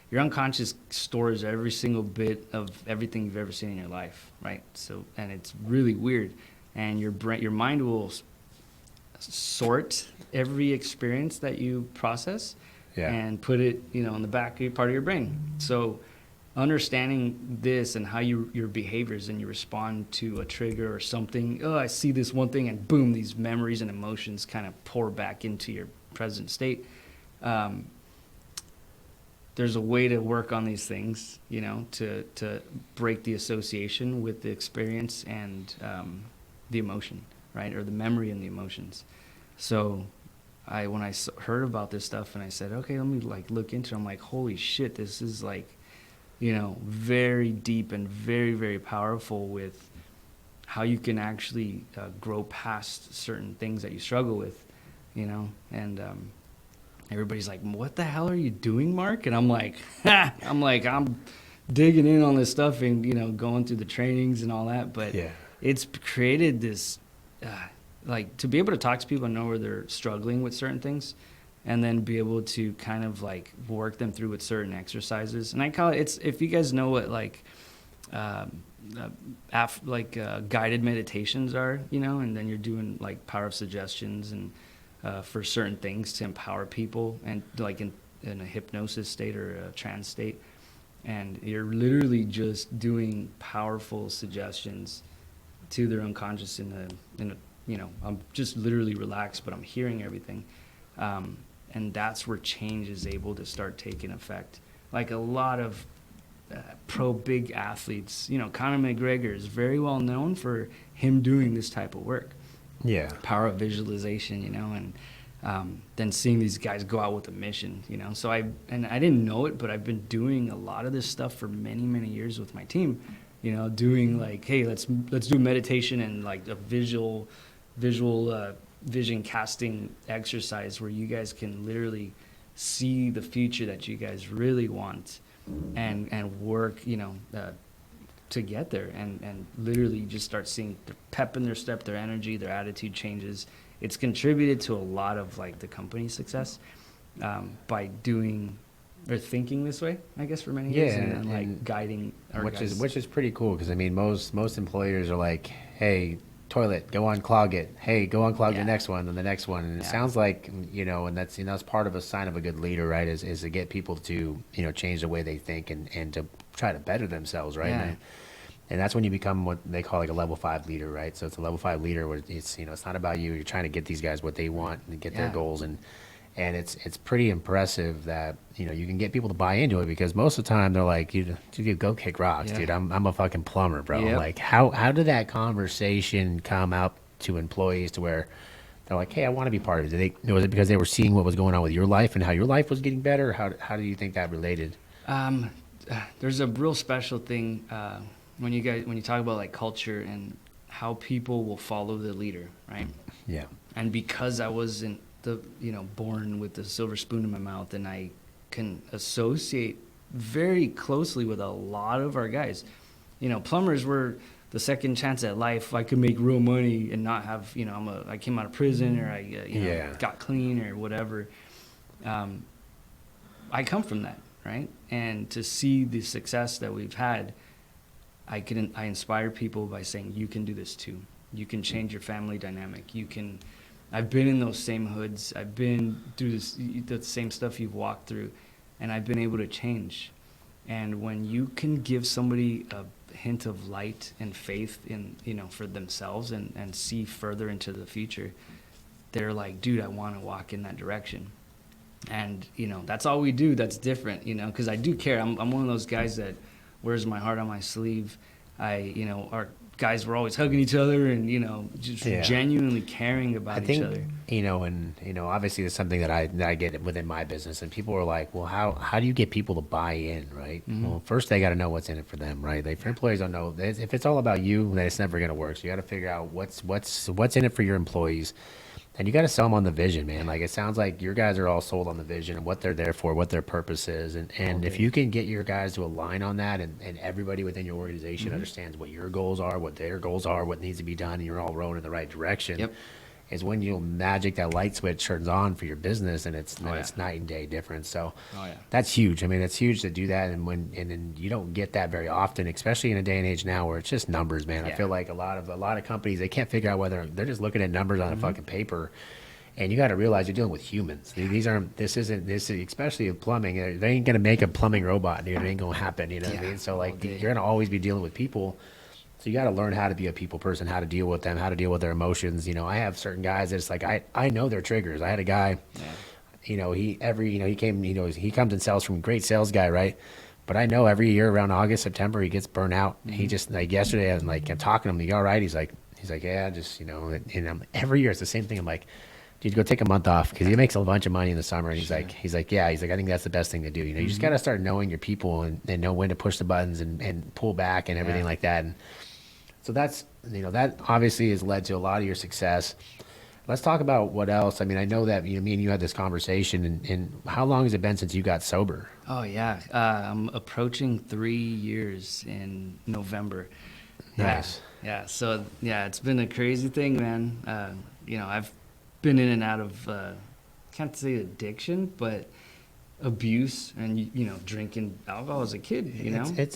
S5: Your unconscious stores every single bit of everything you've ever seen in your life, right? So, and it's really weird. And your mind will sort every experience that you process and put it, in the back part of your brain. So understanding this and how your behaviors and you respond to a trigger or something, I see this one thing and boom, these memories and emotions kind of pour back into your present state. There's a way to work on these things, to break the association with the experience and the emotion, right? Or the memory and the emotions. So when I heard about this stuff and I said, okay, let me look into it, I'm like, holy shit, this is very deep and very, very powerful with how you can actually grow past certain things that you struggle with, and everybody's like, what the hell are you doing, Mark? And I'm like, I'm digging in on this stuff and, going through the trainings and all that. But it's created this, to be able to talk to people and know where they're struggling with certain things and then be able to kind of work them through with certain exercises. And I call it, if you guys know what guided meditations are, and then you're doing power of suggestions and for certain things to empower people and in a hypnosis state or a trance state. And you're literally just doing powerful suggestions to their unconscious in a I'm just literally relaxed, but I'm hearing everything. And that's where change is able to start taking effect. Like a lot of big athletes, Conor McGregor is very well known for him doing this type of work.
S3: Yeah.
S5: Power of visualization, and then seeing these guys go out with a mission, So I didn't know it, but I've been doing a lot of this stuff for many, many years with my team, doing hey, let's do meditation and a visual vision casting exercise where you guys can literally see the future that you guys really want and work, to get there and literally just start seeing the pep in their step, their energy, their attitude changes. It's contributed to a lot of the company's success by doing or thinking this way, I guess, for many years, and guiding our guys.
S3: Which is pretty cool because most employers are like, hey, toilet, go unclog it. Hey, go unclog the next one and the next one. And it sounds like, and that's part of a sign of a good leader, right? Is to get people to, change the way they think and to try to better themselves, right?
S5: Yeah.
S3: And that's when you become what they call a level 5 leader, right? So it's a level 5 leader where it's, it's not about you. You're trying to get these guys what they want and get their goals. And it's pretty impressive that, you can get people to buy into it because most of the time they're like, dude, go kick rocks, dude. I'm a fucking plumber, bro.
S5: Yep.
S3: How did that conversation come out to employees to where they're like, hey, I want to be part of it? Was it because they were seeing what was going on with your life and how your life was getting better? How do you think that related?
S5: There's a real special thing when you talk about culture and how people will follow the leader, right?
S3: Yeah.
S5: And because I wasn't born with the silver spoon in my mouth, and I can associate very closely with a lot of our guys. Plumbers were the second chance at life. I could make real money and not have, I came out of prison or I got clean or whatever. I come from that, right? And to see the success that we've had, I inspire people by saying, you can do this too. You can change your family dynamic. I've been in those same hoods. I've been through the same stuff you've walked through, and I've been able to change. And when you can give somebody a hint of light and faith in, for themselves and see further into the future, they're like, dude, I want to walk in that direction. And, that's all we do that's different, because I do care. I'm one of those guys that wears my heart on my sleeve. Our guys were always hugging each other and, just genuinely caring about each other.
S3: Obviously it's something that I get within my business, and people are like, well, how do you get people to buy in, right? Mm-hmm. Well, first they got to know what's in it for them, right? If employees don't know, if it's all about you, then it's never going to work. So you got to figure out what's in it for your employees. And you got to sell them on the vision, man. Like, it sounds like your guys are all sold on the vision and what they're there for, what their purpose is. And if you can get your guys to align on that, and everybody within your organization understands what your goals are, what their goals are, what needs to be done, and you're all rowing in the right direction, is when you'll magic that light switch turns on for your business, and it's night and day difference. So that's huge. I mean, it's huge to do that, and then you don't get that very often, especially in a day and age now where it's just numbers, man. I feel like a lot of companies, they can't figure out whether they're just looking at numbers on a fucking paper. And you got to realize you're dealing with humans. This isn't especially in plumbing. They ain't gonna make a plumbing robot, dude. It ain't gonna happen. You know what I mean? So like, you're gonna always be dealing with people. So you got to learn how to be a people person, how to deal with them, how to deal with their emotions. You know, I have certain guys that it's like I know their triggers. I had a guy, he comes and sells from great sales guy, right? But I know every year around August, September, he gets burnt out. He just, like, yesterday, I'm talking to him, you all right? He's like, yeah, just, and every year it's the same thing. I'm like, dude, go take a month off, because he makes a bunch of money in the summer. And he's like, I think that's the best thing to do. You just got to start knowing your people and know when to push the buttons and pull back and everything like that. And so that's, that obviously has led to a lot of your success. Let's talk about what else. I mean, I know that me and you had this conversation, and how long has it been since you got sober?
S5: Oh, yeah. I'm approaching 3 years in November.
S3: Nice.
S5: Yeah. So, it's been a crazy thing, man. I've been in and out of, can't say addiction, but abuse and drinking alcohol as a kid. It's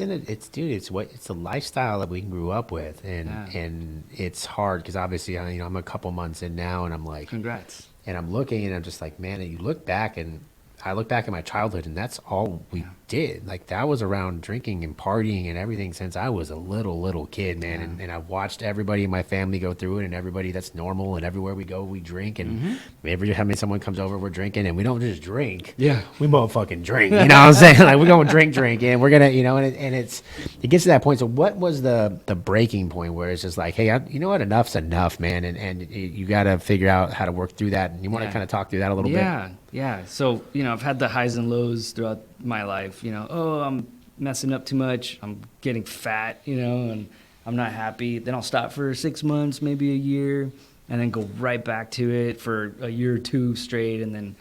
S3: a lifestyle that we grew up with, and it's hard because obviously I'm a couple months in now, and I'm like,
S5: congrats.
S3: And I'm looking, and I'm just like, man, and you look back, and I look back at my childhood, and that's all we did. Like, that was around drinking and partying and everything since I was a little kid, man. And I've watched everybody in my family go through it, and everybody that's normal, and everywhere we go, we drink. And every time someone comes over, we're drinking, and we don't just drink. Yeah. We motherfucking drink. You know what I'm saying? Like, we're going drink, and we're going to, and it gets to that point. So what was the breaking point where it's just like, hey, you know what? Enough's enough, man. And you got to figure out how to work through that. And you want to kind of talk through that a little bit?
S5: Yeah. So, I've had the highs and lows throughout my life. I'm messing up too much. I'm getting fat, and I'm not happy. Then I'll stop for 6 months, maybe a year, and then go right back to it for a year or two straight. And then,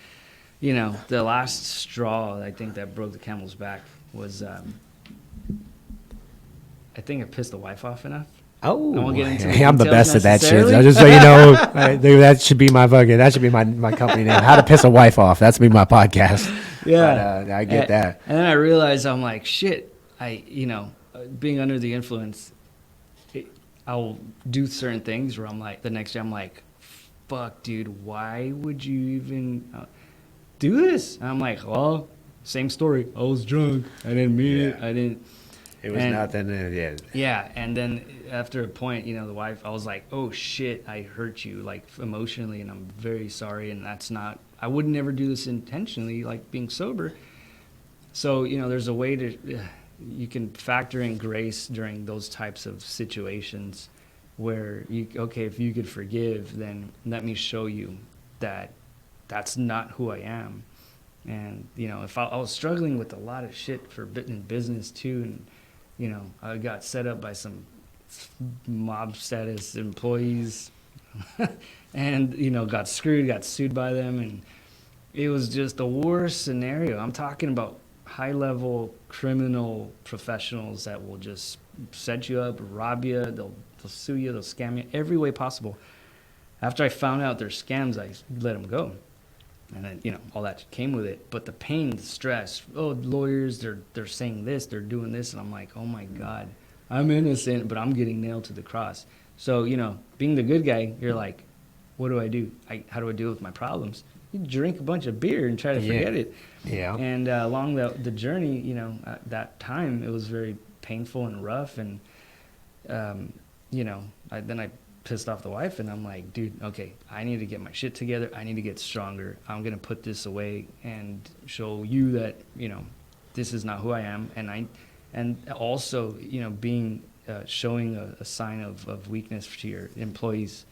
S5: the last straw, I think, that broke the camel's back was, I think I pissed the wife off enough.
S3: Oh,
S5: hey,
S3: I'm the best at that shit. Just so you know, that should be my company name. How to Piss a Wife Off. That's be my podcast.
S5: Yeah,
S3: but, I get that.
S5: And then I realized I'm like, shit. Being under the influence, I'll do certain things where I'm like, the next day I'm like, fuck, dude, why would you even do this? And I'm like, well, same story. I was drunk. I didn't mean it. I didn't.
S3: It was nothing.
S5: Yeah, and then after a point, the wife, I was like, oh shit, I hurt you, like, emotionally, and I'm very sorry, and that's not, I would never do this intentionally, like being sober. So, there's a way to, you can factor in grace during those types of situations where if you could forgive, then let me show you that that's not who I am. And, if I was struggling with a lot of shit in business too, and, I got set up by some mob status employees and, got sued by them. And it was just the worst scenario. I'm talking about high-level criminal professionals that will just set you up, rob you, they'll sue you, they'll scam you every way possible. After I found out they're scams, I let them go. And then, all that came with it. But the pain, the stress, lawyers, they're saying this, they're doing this. And I'm like, oh, my God, I'm innocent, but I'm getting nailed to the cross. So, being the good guy, you're like, what do I do? How do I deal with my problems? You drink a bunch of beer and try to forget it. Yeah. And along the journey, that time, it was very painful and rough. And, I pissed off the wife, and I'm like, dude, okay, I need to get my shit together. I need to get stronger. I'm going to put this away and show you that, this is not who I am. And also, being, showing a sign of weakness to your employees,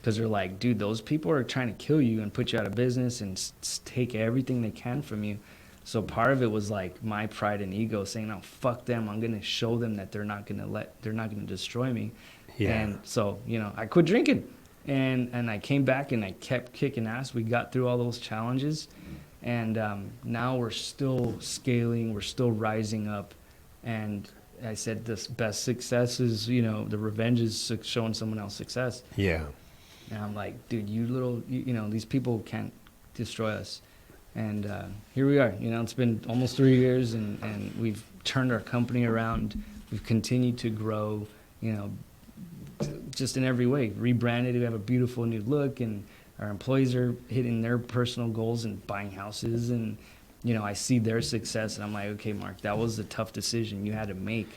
S5: because they're like, dude, those people are trying to kill you and put you out of business and take everything they can from you. So part of it was like my pride and ego saying, no, fuck them. I'm going to show them that they're not going to destroy me. Yeah. And so, I quit drinking. And I came back and I kept kicking ass. We got through all those challenges, and now we're still scaling. We're still rising up. And I said, the best success is, the revenge is showing someone else success.
S3: Yeah.
S5: And I'm like, dude, these people can't destroy us. And here we are. It's been almost 3 years, and we've turned our company around. We've continued to grow, just in every way. Rebranded, we have a beautiful new look, and our employees are hitting their personal goals and buying houses. And, I see their success, and I'm like, okay, Mark, that was a tough decision you had to make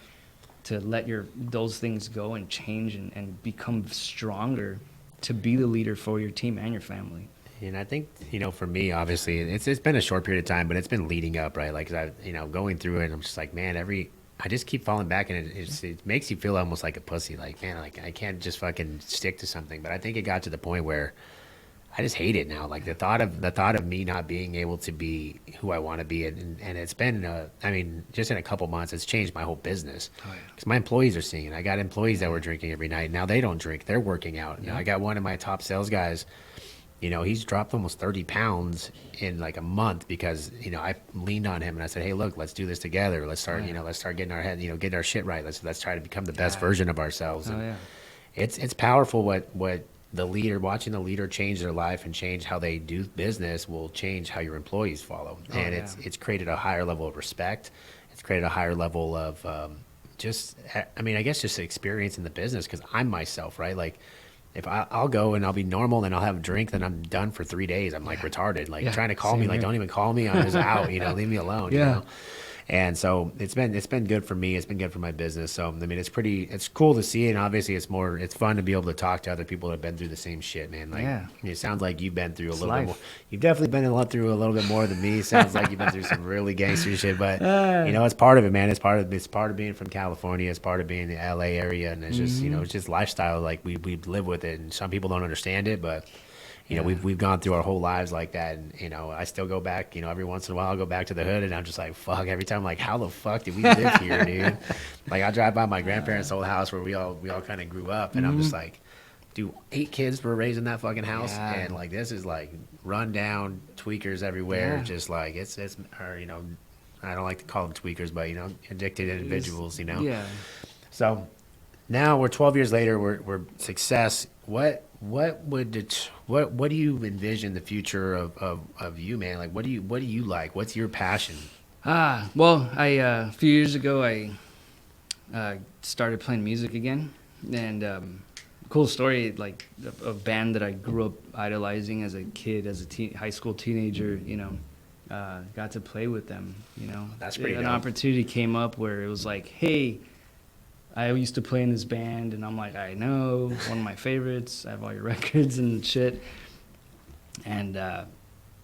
S5: to let those things go and change and become stronger to be the leader for your team and your family.
S3: And I think, for me, obviously, it's been a short period of time, but it's been leading up, right? Like, going through it, I'm just like, man, I just keep falling back, and it makes you feel almost like a pussy. Like, man, like, I can't just fucking stick to something. But I think it got to the point where I just hate it now. Like, the thought of me not being able to be who I want to be, and it's been, just in a couple months, it's changed my whole business. Because my employees are seeing it. I got employees that were drinking every night. Now they don't drink. They're working out. I got one of my top sales guys. He's dropped almost 30 pounds in like a month because, I leaned on him and I said, hey, look, let's do this together. Let's start, let's start getting our head, getting our shit right. Let's try to become the best version of ourselves. And it's powerful what watching the leader change their life and change how they do business will change how your employees follow. It's created a higher level of respect. It's created a higher level of just experience in the business because I'm myself, right? Like, if I'll go and I'll be normal and I'll have a drink, then I'm done for 3 days. I'm like retarded. Like trying to call me, like don't even call me. I'm just out. Leave me alone. And so it's been good for me. It's been good for my business. So it's cool to see, and obviously it's fun to be able to talk to other people that have been through the same shit, man. Like it sounds like you've been through a little bit more. You've definitely been through a little bit more than me. It sounds like you've been through some really gangster shit, but it's part of it, man. It's part of being from California. It's part of being in the LA area, and it's just it's just lifestyle. Like we live with it, and some people don't understand it, but. We've gone through our whole lives like that, and I still go back. Every once in a while, I'll go back to the hood, and I'm just like, fuck. Every time, I'm like, how the fuck did we live here, dude? Like, I drive by my grandparents' old house where we all kind of grew up, and I'm just like, dude, 8 kids were raised in that fucking house, and like this is like run down tweakers everywhere. Just like it's or I don't like to call them tweakers, but addicted individuals. So now we're 12 years later. We're success. What do you envision the future of you, man? Like, what do you like? What's your passion?
S5: Well, a few years ago, I started playing music again, and cool story, like a band that I grew up idolizing as a kid, as a high school teenager, got to play with them,
S3: That's pretty
S5: An
S3: dope.
S5: opportunity came up where it was like, hey, I used to play in this band, and I'm like, I know, one of my favorites. I have all your records and shit. And,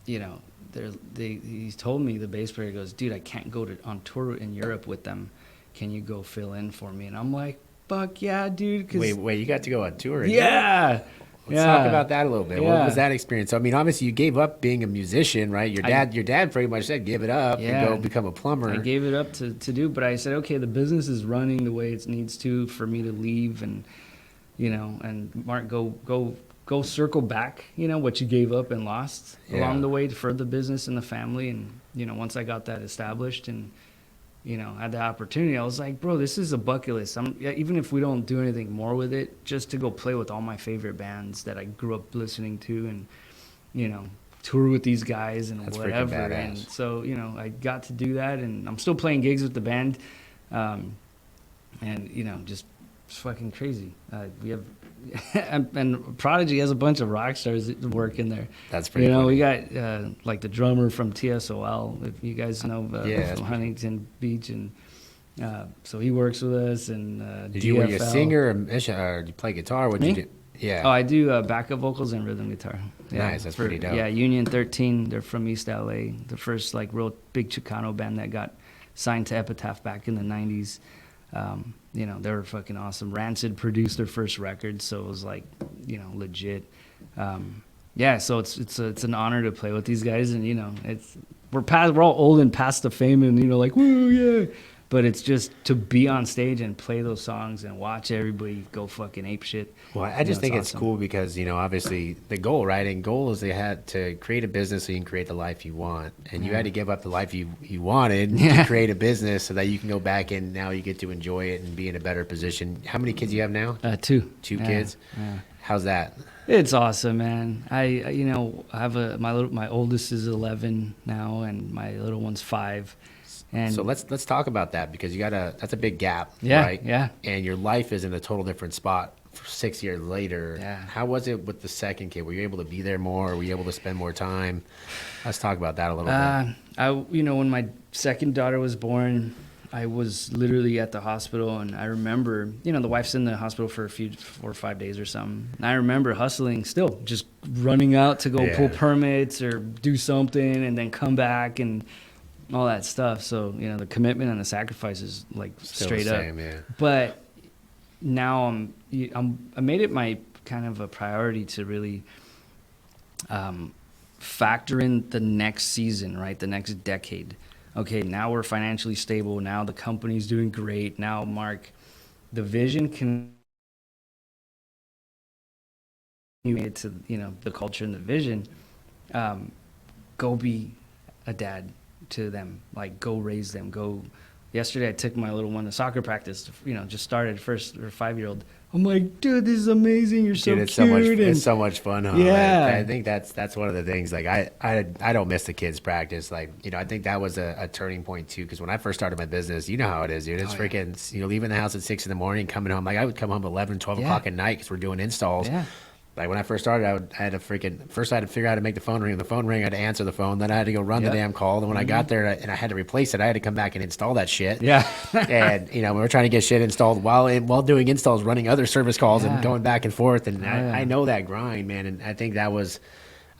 S5: he told me, the bass player goes, dude, I can't go on tour in Europe with them. Can you go fill in for me? And I'm like, fuck yeah, dude.
S3: Wait, you got to go on tour?
S5: Yeah.
S3: Let's talk about that a little bit. What was that experience? So, obviously you gave up being a musician, right? Your dad pretty much said, give it up and go become a plumber.
S5: I gave it up to do, but I said, okay, the business is running the way it needs to for me to leave, and, and Mark, go circle back, what you gave up and lost along the way for the business and the family. And, once I got that established and, had the opportunity, I was like, bro, this is a bucket list. Even if we don't do anything more with it, just to go play with all my favorite bands that I grew up listening to, and, tour with these guys and
S3: That's
S5: whatever.
S3: freaking badass.
S5: And so, I got to do that, and I'm still playing gigs with the band. And, just fucking crazy. We have, and Prodigy has a bunch of rock stars that work in there.
S3: That's pretty funny.
S5: We got like the drummer from TSOL, if you guys know, from Huntington Beach, and so he works with us. And
S3: were you a singer or you play guitar? What'd
S5: Me?
S3: you do? Yeah.
S5: Oh, I do backup vocals and rhythm guitar. Yeah,
S3: Nice, that's pretty dope.
S5: Yeah, Union 13, they're from East LA, the first like real big Chicano band that got signed to Epitaph back in the 90s. They were fucking awesome. Rancid produced their first record, so it was like, legit. So it's an honor to play with these guys, and we're all old and past the fame, and like, woo, yeah. But it's just to be on stage and play those songs and watch everybody go fucking ape shit.
S3: Well, I just think it's
S5: awesome.
S3: cool because, obviously the goal, right? And goal is they had to create a business so you can create the life you want. And you had to give up the life you wanted to create a business so that you can go back and now you get to enjoy it and be in a better position. How many kids do you have now?
S5: 2.
S3: Two kids?
S5: Yeah.
S3: How's that?
S5: It's awesome, man. I have my oldest is 11 now, and my little one's 5. And
S3: So let's talk about that because that's a big gap,
S5: Yeah,
S3: right?
S5: yeah.
S3: And your life is in a total different spot for 6 years later.
S5: Yeah.
S3: How was it with the second kid? Were you able to be there more? Were you able to spend more time? Let's talk about that a little bit.
S5: when my second daughter was born, I was literally at the hospital, and I remember, the wife's in the hospital for 4 or 5 days or something. And I remember hustling still, just running out to go pull permits or do something and then come back and all that stuff. So, the commitment and the sacrifice is like
S3: Still
S5: straight
S3: the
S5: up.
S3: same, yeah.
S5: But now I made it my kind of a priority to really factor in the next season, right? The next decade. Okay, now we're financially stable. Now the company's doing great. Now, Mark, the vision can you made to the culture and the vision. Go be a dad to them. Like, go raise them. Go. Yesterday, I took my little one to soccer practice. Just started first or 5-year-old. I'm like, dude, this is amazing. You're so
S3: Dude,
S5: cute.
S3: it's so much fun, huh?
S5: Yeah.
S3: I think that's one of the things. Like, I don't miss the kids' practice. Like, I think that was a turning point too. Because when I first started my business, you know how it is, dude. It's freaking, leaving the house at 6 a.m, coming home. Like, I would come home at 11, 12 o'clock at night because we're doing installs.
S5: Yeah.
S3: Like, when I first started, I had to first I had to figure out how to make the phone ring. When the phone rang, I had to answer the phone. Then I had to go run the damn call. Then when I got there and I had to replace it, I had to come back and install that shit.
S5: Yeah.
S3: And, we were trying to get shit installed while doing installs, running other service calls and going back and forth. And I know that grind, man. And I think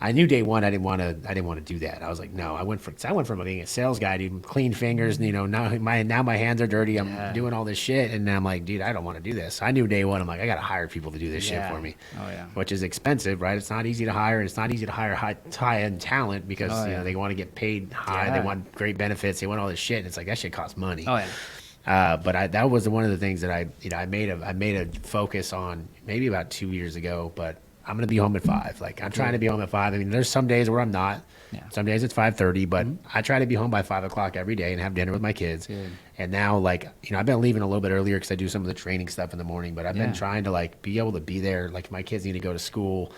S3: I knew day one I didn't want to do that. I was like, no. I went from being a sales guy to clean fingers. And, now my hands are dirty. I'm doing all this shit, and I'm like, dude, I don't want to do this. I knew day one. I'm like, I got to hire people to do this shit for me.
S5: Oh yeah.
S3: Which is expensive, right? It's not easy to hire, and it's not easy to hire high-end talent because they want to get paid high.
S5: Yeah.
S3: They want great benefits. They want all this shit, and it's like that shit costs money.
S5: Oh yeah.
S3: But that was one of the things that I made a focus on maybe about 2 years ago. But I'm going to be home at 5. Like, I'm trying to be home at 5. I mean, there's some days where I'm not. Yeah. Some days it's 5:30, but I try to be home by 5 o'clock every day and have dinner with my kids. Good. And now, like, I've been leaving a little bit earlier because I do some of the training stuff in the morning, but I've been trying to, like, be able to be there. Like, my kids need to go to school,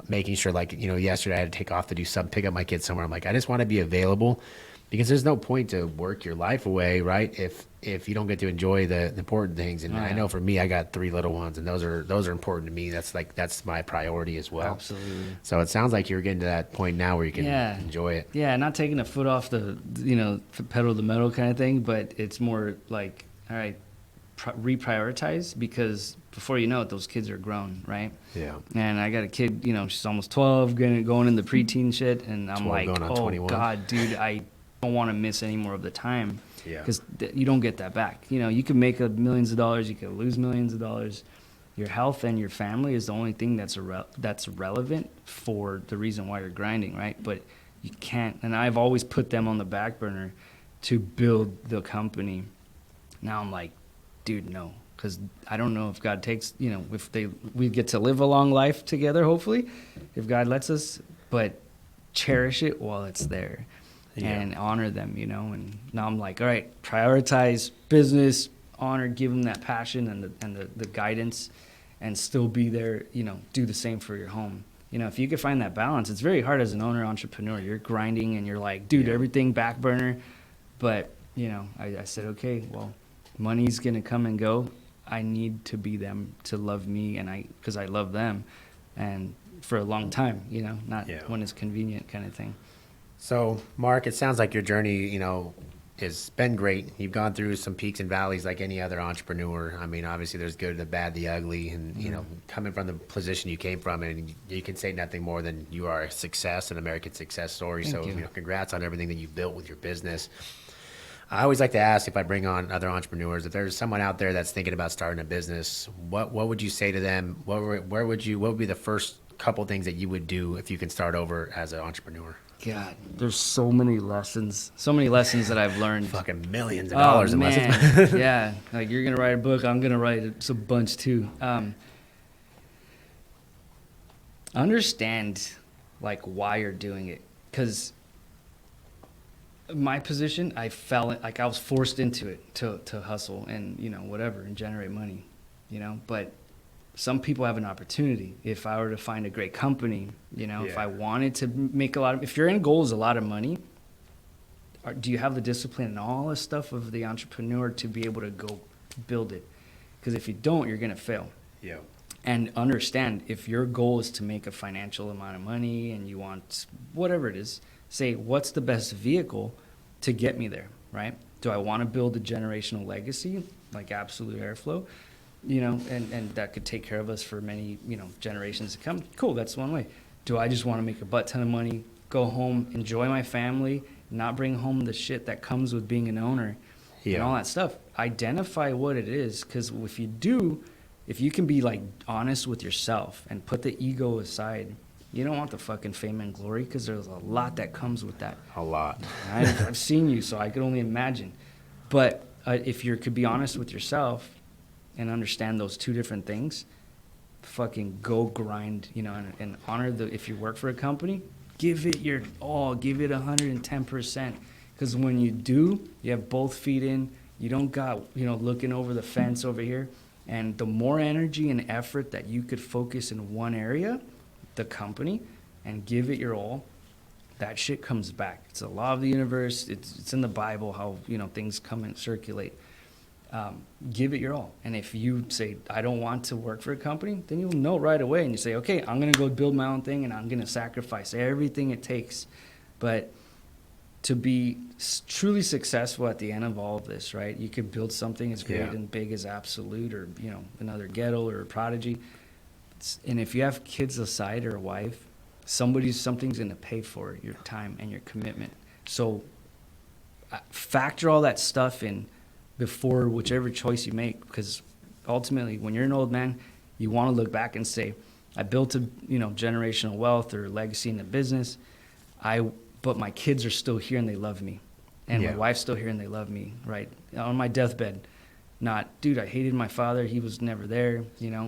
S3: making sure, like, yesterday I had to take off to pick up my kids somewhere. I'm like, I just want to be available because there's no point to work your life away, right? If you don't get to enjoy the important things. And I know for me, I got 3 little ones, and those are important to me. That's my priority as well.
S5: Absolutely.
S3: So it sounds like you're getting to that point now where you can enjoy it.
S5: Yeah, not taking a foot off the pedal to the metal kind of thing, but it's more like, all right, reprioritize, because before you know it, those kids are grown, right?
S3: Yeah.
S5: And I got a kid, she's almost 12, going in the preteen shit, and I'm like,
S3: going on
S5: oh
S3: 21.
S5: God, dude, I don't want to miss any more of the time.
S3: Yeah.
S5: Because you don't get that back. You can make millions of dollars, you can lose millions of dollars. Your health and your family is the only thing that's relevant for the reason why you're grinding, right? But you can't, and I've always put them on the back burner to build the company. Now I'm like, dude, no, because I don't know if God takes, if we get to live a long life together, hopefully, if God lets us, but cherish it while it's there. And honor them, and now I'm like, all right, prioritize business, honor, give them that passion and the guidance, and still be there, do the same for your home. If you could find that balance, it's very hard as an owner entrepreneur. You're grinding and you're like, dude, everything back burner. But, I said, okay, well, money's going to come and go. I need to be them to love me, because I love them, and for a long time, not when it's convenient kind of thing.
S3: So, Mark, it sounds like your journey, has been great. You've gone through some peaks and valleys like any other entrepreneur. I mean, obviously there's good, the bad, the ugly, and, coming from the position you came from, and you can say nothing more than you are a success, an American success story.
S5: Thank
S3: so,
S5: you.
S3: Congrats on everything that you've built with your business. I always like to ask, if I bring on other entrepreneurs, if there's someone out there that's thinking about starting a business, what would you say to them? What would be the first couple things that you would do if you can start over as an entrepreneur?
S5: God, there's so many lessons that I've learned.
S3: Fucking millions of dollars in
S5: man.
S3: lessons.
S5: Yeah, like you're gonna write a book, I'm gonna write a bunch too. Understand like why you're doing it, because my position, I was forced into it to hustle and whatever and generate money, but some people have an opportunity. If I were to find a great company, if I wanted to make if your end goal is a lot of money, do you have the discipline and all this stuff of the entrepreneur to be able to go build it? Because if you don't, you're going to fail.
S3: Yeah.
S5: And understand, if your goal is to make a financial amount of money and you want whatever it is, say, what's the best vehicle to get me there, right? Do I want to build a generational legacy like Absolute Airflow? And that could take care of us for many, generations to come. Cool, that's one way. Do I just want to make a butt ton of money, go home, enjoy my family, not bring home the shit that comes with being an owner and all that stuff? Identify what it is, because if you can be like honest with yourself and put the ego aside, you don't want the fucking fame and glory, because there's a lot that comes with that.
S3: A lot.
S5: I've seen you, so I could only imagine. But if you could be honest with yourself and understand those two different things, fucking go grind, and honor if you work for a company, give it your all, give it 110%. Because when you do, you have both feet in, you don't got, looking over the fence over here. And the more energy and effort that you could focus in one area, the company, and give it your all, that shit comes back. It's a law of the universe. It's in the Bible how, things come and circulate. Give it your all. And if you say, I don't want to work for a company, then you'll know right away. And you say, okay, I'm going to go build my own thing, and I'm going to sacrifice everything it takes. But to be truly successful at the end of all of this, right? You could build something as great and big as Absolute, or, another Ghetto or a Prodigy. And if you have kids aside or a wife, something's going to pay for it, your time and your commitment. So factor all that stuff in before whichever choice you make, because ultimately when you're an old man, you want to look back and say, I built a generational wealth or legacy in the business, but my kids are still here and they love me, and my wife's still here and they love me, right? On my deathbed, not, dude, I hated my father, he was never there,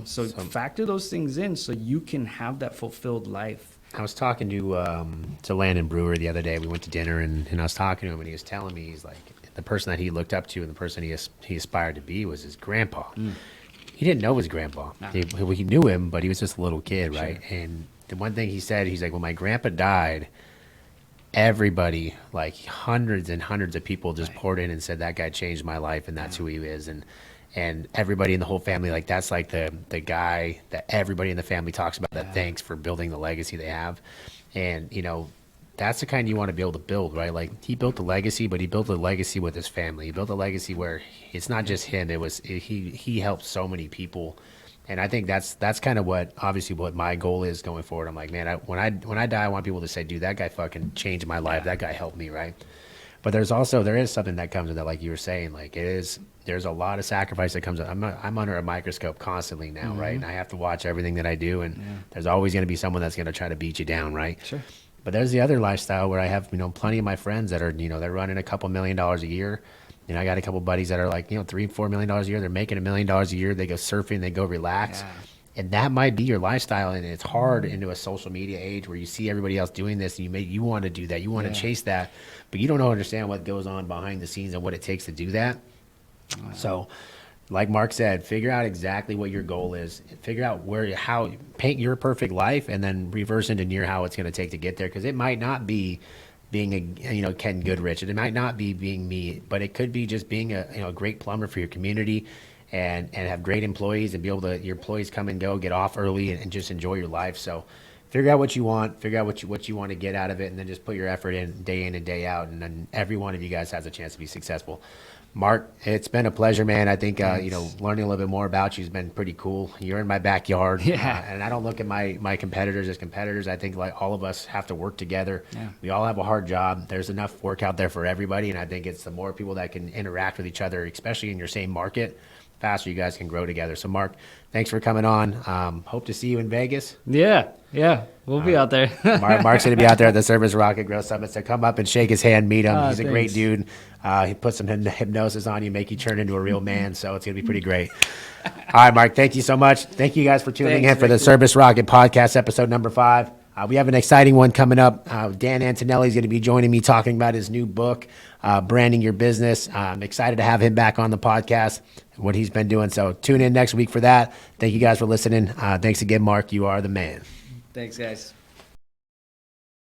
S5: So factor those things in so you can have that fulfilled life.
S3: I was talking to Landon Brewer the other day. We went to dinner, and I was talking to him, and he was telling me, he's like, the person that he looked up to and the person he aspired to be was his grandpa. He didn't know his grandpa. Nah. He knew him, but he was just a little kid, right? Sure. And the one thing he said, he's like, when my grandpa died, everybody, like hundreds and hundreds of people, just poured in and said, that guy changed my life, and that's who he is. And everybody in the whole family, like, that's like the guy that everybody in the family talks about, that thanks for building the legacy they have. And that's the kind you want to be able to build, right? Like, he built a legacy, but he built a legacy with his family. He built a legacy where it's not just him. He helped so many people. And I think that's kind of what my goal is going forward. I'm like, man, when I die, I want people to say, dude, that guy fucking changed my life. That guy helped me, right? But there is something that comes with that, like you were saying, like there's a lot of sacrifice that comes with. I'm under a microscope constantly now, right? And I have to watch everything that I do, and there's always going to be someone that's going to try to beat you down, right? Sure. But there's the other lifestyle where I have, plenty of my friends that are, they're running a couple $1 million a year. I got a couple buddies that are like, $3-4 million a year. They're making $1 million a year. They go surfing, they go relax. Yeah. And that might be your lifestyle. And it's hard into a social media age where you see everybody else doing this, and you want to do that. You want to chase that, but you don't understand what goes on behind the scenes and what it takes to do that. Wow. So like Mark said, figure out exactly what your goal is. Figure out how paint your perfect life, and then reverse engineer how it's going to take to get there. Because it might not be being a Ken Goodrich, it might not be being me, but it could be just being a great plumber for your community, and have great employees, and be able to, your employees come and go, get off early, and just enjoy your life. So figure out what you want, figure out what you want to get out of it, and then just put your effort in and day out, and then every one of you guys has a chance to be successful. Mark, it's been a pleasure, man. I think, learning a little bit more about you has been pretty cool. You're in my backyard. Yeah. And I don't look at my competitors as competitors. I think like all of us have to work together. Yeah. We all have a hard job. There's enough work out there for everybody. And I think it's the more people that can interact with each other, especially in your same market, faster you guys can grow together. So, Mark, thanks for coming on. Hope to see you in Vegas.
S5: Yeah, we'll be out there.
S3: Mark's going to be out there at the Service Rocket Growth Summit, so come up and shake his hand, meet him. He's a great
S5: Thanks.
S3: dude. He puts some hypnosis on you, make you turn into a real man, so it's going to be pretty great. All right, Mark, thank you so much. Thank you guys for tuning
S5: Thanks,
S3: in for the
S5: Victor.
S3: Service Rocket Podcast, episode number 5. We have an exciting one coming up. Dan Antonelli is going to be joining me talking about his new book, Branding Your Business. I'm excited to have him back on the podcast, what he's been doing. So tune in next week for that. Thank you guys for listening. Thanks again, Mark. You are the man.
S5: Thanks, guys.